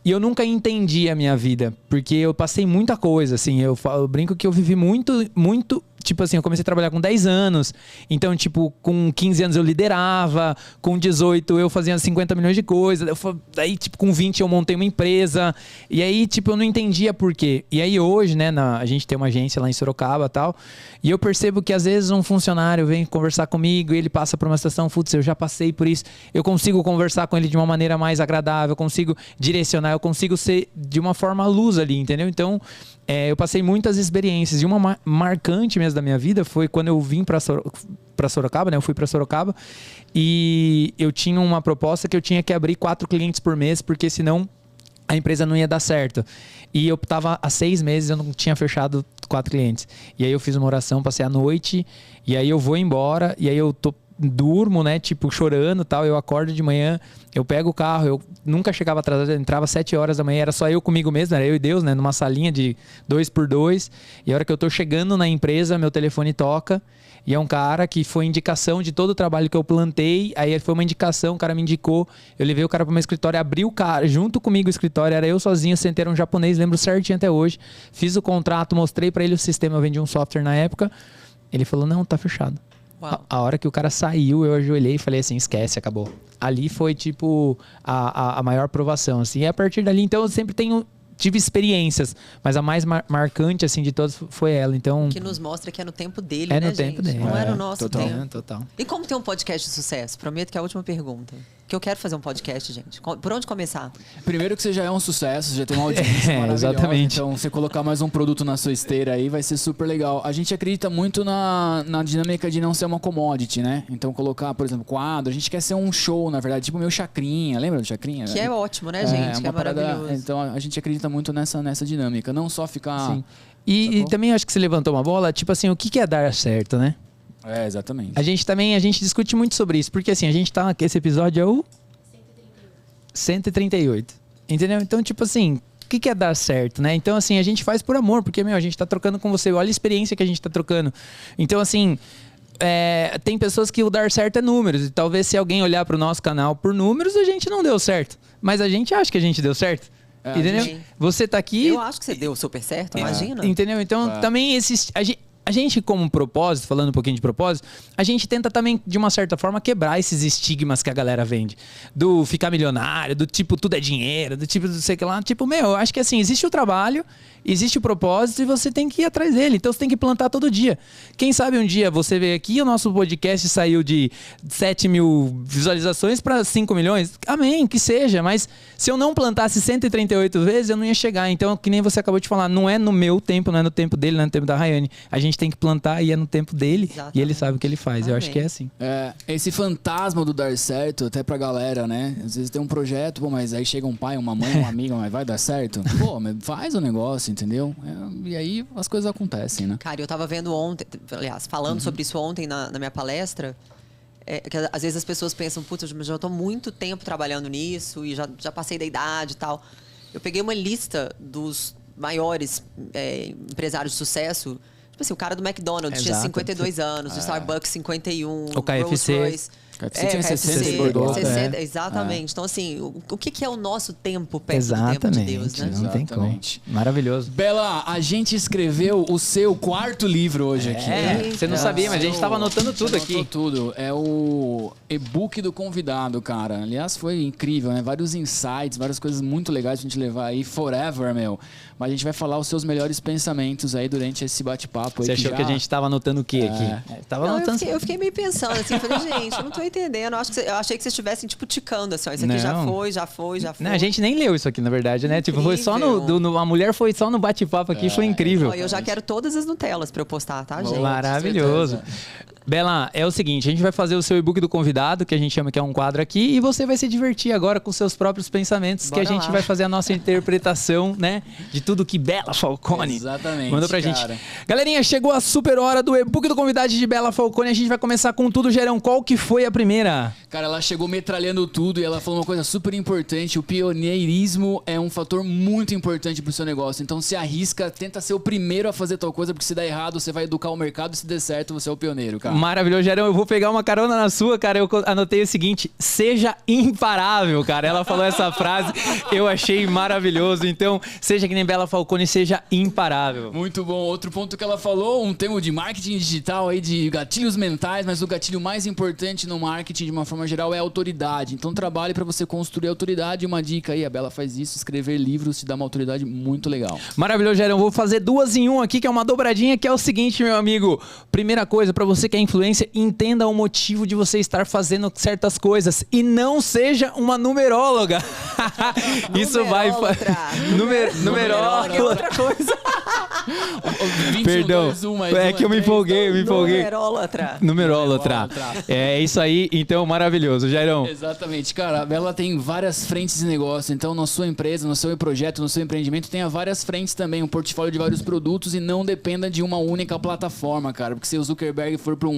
E eu nunca entendi a minha vida. Porque eu passei muita coisa, assim. Eu brinco que eu vivi muito... tipo assim, eu comecei a trabalhar com 10 anos. Então, tipo, com 15 anos eu liderava, com 18 eu fazia 50 milhões de coisas. Daí, tipo, com 20 eu montei uma empresa. E aí, tipo, eu não entendia por quê. E aí hoje, né, a gente tem uma agência lá em Sorocaba e tal. E eu percebo que às vezes um funcionário vem conversar comigo e ele passa por uma situação, putz, eu já passei por isso. Eu consigo conversar com ele de uma maneira mais agradável, eu consigo direcionar, eu consigo ser de uma forma luz ali, entendeu? Então, eu passei muitas experiências. E uma marcante mesmo da minha vida foi quando eu vim para Sorocaba, né? Eu fui para Sorocaba e eu tinha uma proposta que eu tinha que abrir 4 clientes por mês, porque senão a empresa não ia dar certo. E eu tava há 6 meses, eu não tinha fechado 4 clientes. E aí eu fiz uma oração, passei a noite, e aí eu vou embora, e aí eu durmo, né, tipo, chorando e tal, eu acordo de manhã, eu pego o carro, eu nunca chegava atrasado, eu entrava às 7 horas da manhã, era só eu comigo mesmo, era eu e Deus, né, numa salinha de 2x2, e a hora que eu tô chegando na empresa, meu telefone toca, e é um cara que foi indicação de todo o trabalho que eu plantei, aí foi uma indicação, o cara me indicou, eu levei o cara pro meu escritório, abri o cara, junto comigo o escritório, era eu sozinho, sentei, era um japonês, lembro certinho até hoje, fiz o contrato, mostrei pra ele o sistema, eu vendi um software na época, ele falou, não, tá fechado. A hora que o cara saiu, eu ajoelhei e falei assim, esquece, acabou. Ali foi, tipo, a maior provação, assim. E a partir dali, então, eu sempre tive experiências, mas a mais marcante, assim, de todas foi ela, então... Que nos mostra que é no tempo dele, né, no tempo dele. Não é no nosso tempo. Total. E como ter um podcast de sucesso? Prometo que é a última pergunta. Que eu quero fazer um podcast, gente. Por onde começar? Primeiro que você já é um sucesso, você já tem uma audiência maravilhosa. Exatamente. Então, você colocar mais um produto na sua esteira aí vai ser super legal. A gente acredita muito na dinâmica de não ser uma commodity, né? Então, colocar, por exemplo, quadro. A gente quer ser um show, na verdade, tipo o meu Chacrinha. Lembra do Chacrinha? Que é ótimo, né, gente? Que é maravilhoso. Então, a gente acredita muito nessa dinâmica. Não só ficar... Sim. E também acho que você levantou uma bola, tipo assim, o que é dar certo, né? É, exatamente. A gente discute muito sobre isso, porque assim, a gente tá... Esse episódio é o... 138. Entendeu? Então, tipo assim, o que é dar certo, né? Então, assim, a gente faz por amor, porque, a gente tá trocando com você. Olha a experiência que a gente tá trocando. Então, assim, tem pessoas que o dar certo é números. E talvez se alguém olhar pro nosso canal por números, a gente não deu certo. Mas a gente acha que a gente deu certo. Entendeu? Você tá aqui... Eu acho que você deu super certo, imagina. Entendeu? Então, também a gente, como propósito, falando um pouquinho de propósito, a gente tenta também, de uma certa forma, quebrar esses estigmas que a galera vende. Do ficar milionário, do tipo, tudo é dinheiro, do tipo, não sei o que lá. Tipo, eu acho que assim, existe o trabalho, existe o propósito e você tem que ir atrás dele. Então, você tem que plantar todo dia. Quem sabe um dia você veio aqui e o nosso podcast saiu de 7 mil visualizações para 5 milhões? Amém, que seja. Mas se eu não plantasse 138 vezes, eu não ia chegar. Então, que nem você acabou de falar, não é no meu tempo, não é no tempo dele, não é no tempo da Rayane. A gente tem que plantar e é no tempo dele. Exatamente. E ele sabe o que ele faz. Amém. Eu acho que é assim. Esse fantasma do dar certo, até pra galera, né? Às vezes tem um projeto, mas aí chega um pai, uma mãe, uma amiga, mas vai dar certo? Mas faz o negócio, entendeu? E aí as coisas acontecem, né? Cara, eu tava vendo ontem, aliás, falando sobre isso ontem na minha palestra, que às vezes as pessoas pensam, putz, eu já tô há muito tempo trabalhando nisso e já passei da idade e tal. Eu peguei uma lista dos maiores empresários de sucesso. Tipo assim, o cara do McDonald's tinha 52 anos, o Starbucks 51, o KFC. Rolls-Royce. KFC tinha 60, 60 exatamente. Então, assim, o que é o nosso tempo perto do tempo de Deus, né? Não tem como. Maravilhoso. Bela, a gente escreveu o seu 4º livro hoje aqui. Você não sabia, mas a gente tava anotando tudo aqui. Anotou tudo. É o e-book do convidado, cara. Aliás, foi incrível, né? Vários insights, várias coisas muito legais pra gente levar aí forever, meu. Mas a gente vai falar os seus melhores pensamentos aí durante esse bate-papo. Você achou que a gente tava anotando o quê aqui? Eu fiquei meio pensando assim, falei, gente, eu não tô entendendo. Eu achei que vocês estivessem, tipo, ticando assim, ó, isso aqui já foi. Não, a gente nem leu isso aqui, na verdade, né? Tipo, foi só a mulher foi só no bate-papo aqui, foi incrível. Eu já quero todas as Nutellas pra eu postar, tá, gente? Maravilhoso. Bela, é o seguinte, a gente vai fazer o seu e-book do convidado, que a gente chama que é um quadro aqui, e você vai se divertir agora com seus próprios pensamentos, que a gente vai fazer a nossa interpretação, né, de tudo que Bela Falcone mandou pra gente. Galerinha, chegou a super hora do e-book do convidado de Bela Falcone, a gente vai começar com tudo, Gerão, qual que foi a primeira? Cara, ela chegou metralhando tudo e ela falou uma coisa super importante. O pioneirismo é um fator muito importante pro seu negócio. Então se arrisca, tenta ser o primeiro a fazer tal coisa, porque se der errado, você vai educar o mercado. Se der certo, você é o pioneiro, cara. Maravilhoso, Jairão. Eu vou pegar uma carona na sua, cara. Eu anotei o seguinte: seja imparável, cara. Ela falou essa frase, eu achei maravilhoso. Então, seja que nem Bela Falcone, seja imparável. Muito bom. Outro ponto que ela falou, um termo de marketing digital aí, de gatilhos mentais, mas o gatilho mais importante no marketing, de uma forma geral, é a autoridade. Então trabalhe para você construir autoridade. Uma dica aí, a Bela faz isso: escrever livros te dá uma autoridade muito legal. Maravilhoso, Jairão. Vou fazer 2 em 1 aqui, que é uma dobradinha, que é o seguinte, meu amigo. Primeira coisa, para você que é influência, entenda o motivo de você estar fazendo certas coisas e não seja uma numeróloga. Isso vai... Numeróloga é outra coisa. 21, Perdão, 2, 1, mais é que eu me empolguei, Numerólatra. É isso aí, então maravilhoso, Jairão. Exatamente, cara, a Bela tem várias frentes de negócio, então na sua empresa, no seu projeto, no seu empreendimento, tenha várias frentes também, um portfólio de vários produtos e não dependa de uma única plataforma, cara, porque se o Zuckerberg for para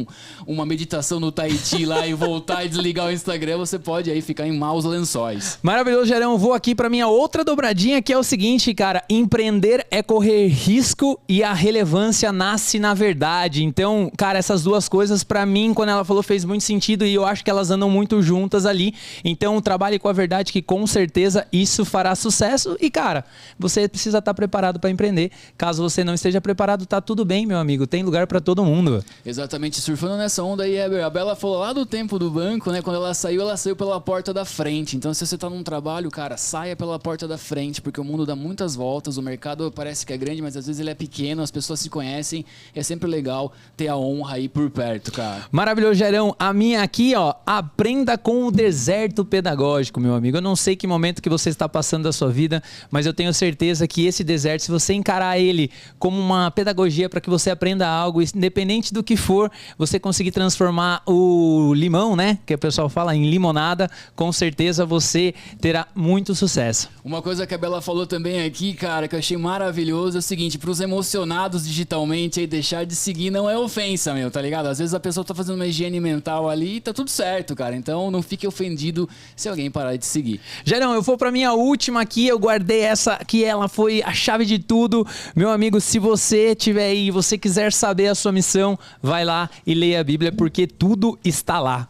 uma meditação no Tahiti lá e voltar e desligar o Instagram, você pode aí ficar em maus lençóis. Maravilhoso, Jairão. Vou aqui para minha outra dobradinha, que é o seguinte, cara: empreender é correr risco e a relevância nasce na verdade. Então, cara, essas duas coisas pra mim, quando ela falou, fez muito sentido e eu acho que elas andam muito juntas ali. Então, trabalhe com a verdade, que com certeza isso fará sucesso. E, cara, você precisa estar preparado para empreender. Caso você não esteja preparado, tá tudo bem, meu amigo. Tem lugar para todo mundo. Exatamente, surfando nessa onda aí, a Bela falou lá do tempo do banco, né? Quando ela saiu pela porta da frente. Então, se você tá num trabalho, cara, saia pela porta da frente, porque o mundo dá muitas voltas, o mercado parece que é grande, mas às vezes ele é pequeno, as pessoas se conhecem, é sempre legal ter a honra aí por perto, cara. Maravilhoso, Jairão. A minha aqui, ó: aprenda com o deserto pedagógico, meu amigo. Eu não sei que momento que você está passando da sua vida, mas eu tenho certeza que esse deserto, se você encarar ele como uma pedagogia para que você aprenda algo, independente do que for, você conseguir transformar o limão, né, que o pessoal fala, em limonada, com certeza você terá muito sucesso. Uma coisa que a Bela falou também aqui, cara, que eu achei maravilhoso, é o seguinte: pros emocionados digitalmente, aí deixar de seguir não é ofensa, meu, tá ligado? Às vezes a pessoa tá fazendo uma higiene mental ali e tá tudo certo, cara. Então não fique ofendido se alguém parar de seguir. Jairão, eu vou pra minha última aqui, eu guardei essa que ela foi a chave de tudo. Meu amigo, se você tiver aí e você quiser saber a sua missão, vai lá e leia a Bíblia, porque tudo está lá.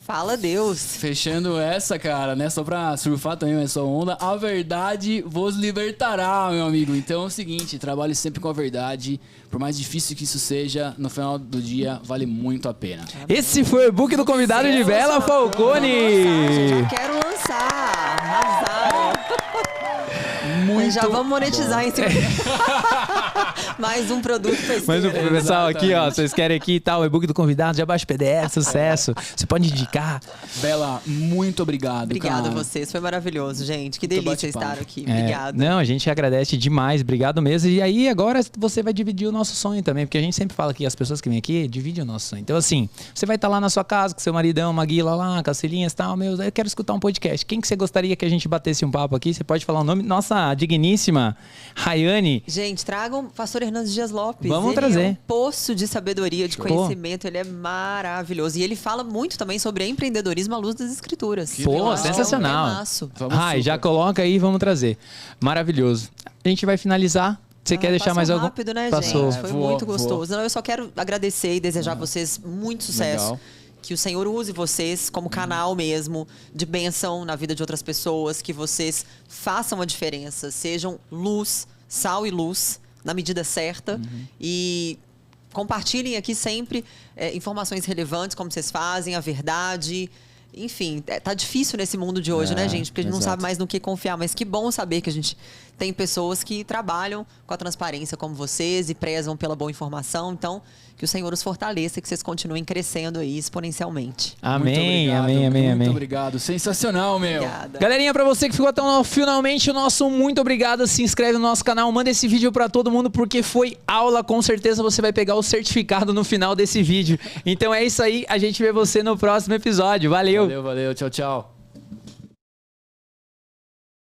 Fala Deus. Fechando essa, cara, né? Só pra surfar também essa onda. A verdade vos libertará, meu amigo. Então é o seguinte: trabalhe sempre com a verdade. Por mais difícil que isso seja, no final do dia vale muito a pena. Esse foi o e-book do convidado de Bela Falcone. Já quero lançar. Arrasaram. Muito já vamos monetizar em cima. Mais um produto Mas o pessoal aqui, ó, vocês querem aqui e tal, o e-book do convidado, já baixa o PDF, sucesso. Você pode indicar. Bela, muito obrigado. Obrigada cara. a vocês, foi maravilhoso, gente. Que Muito delícia estar aqui. Obrigada. Não, a gente agradece demais, obrigado mesmo. E aí agora você vai dividir o nosso sonho também, porque a gente sempre fala que as pessoas que vêm aqui dividem o nosso sonho. Então assim, você vai estar lá na sua casa com seu maridão, Maguila lá, com as filhinhas e tal, eu quero escutar um podcast. Quem que você gostaria que a gente batesse um papo aqui? Você pode falar o nome? Nossa digníssima Rayane. Gente, tragam o pastor Hernandes Dias Lopes. Vamos trazer. Ele é um poço de sabedoria, de conhecimento, ele é maravilhoso. E ele fala muito também sobre empreendedorismo à luz das escrituras. Pô, sensacional. Já coloca aí e vamos trazer. Maravilhoso. A gente vai finalizar. Você quer deixar mais algum? Rápido, né, Passou. gente? Foi muito gostoso. Não, eu só quero agradecer e desejar a vocês muito sucesso. Legal. Que o Senhor use vocês como canal mesmo de bênção na vida de outras pessoas, que vocês façam a diferença, sejam luz, sal e luz na medida certa e compartilhem aqui sempre informações relevantes, como vocês fazem, a verdade. Enfim, tá difícil nesse mundo de hoje, né, gente? Porque a gente não sabe mais no que confiar, mas que bom saber que a gente tem pessoas que trabalham com a transparência como vocês e prezam pela boa informação. Então, que o Senhor os fortaleça e que vocês continuem crescendo aí exponencialmente. Amém, amém, amém, amém. Muito obrigado. Sensacional, meu. Obrigada. Galerinha, pra você que ficou até finalmente o nosso muito obrigado. Se inscreve no nosso canal, manda esse vídeo pra todo mundo, porque foi aula. Com certeza você vai pegar o certificado no final desse vídeo. Então é isso aí, a gente vê você no próximo episódio. Valeu! Valeu, tchau, tchau.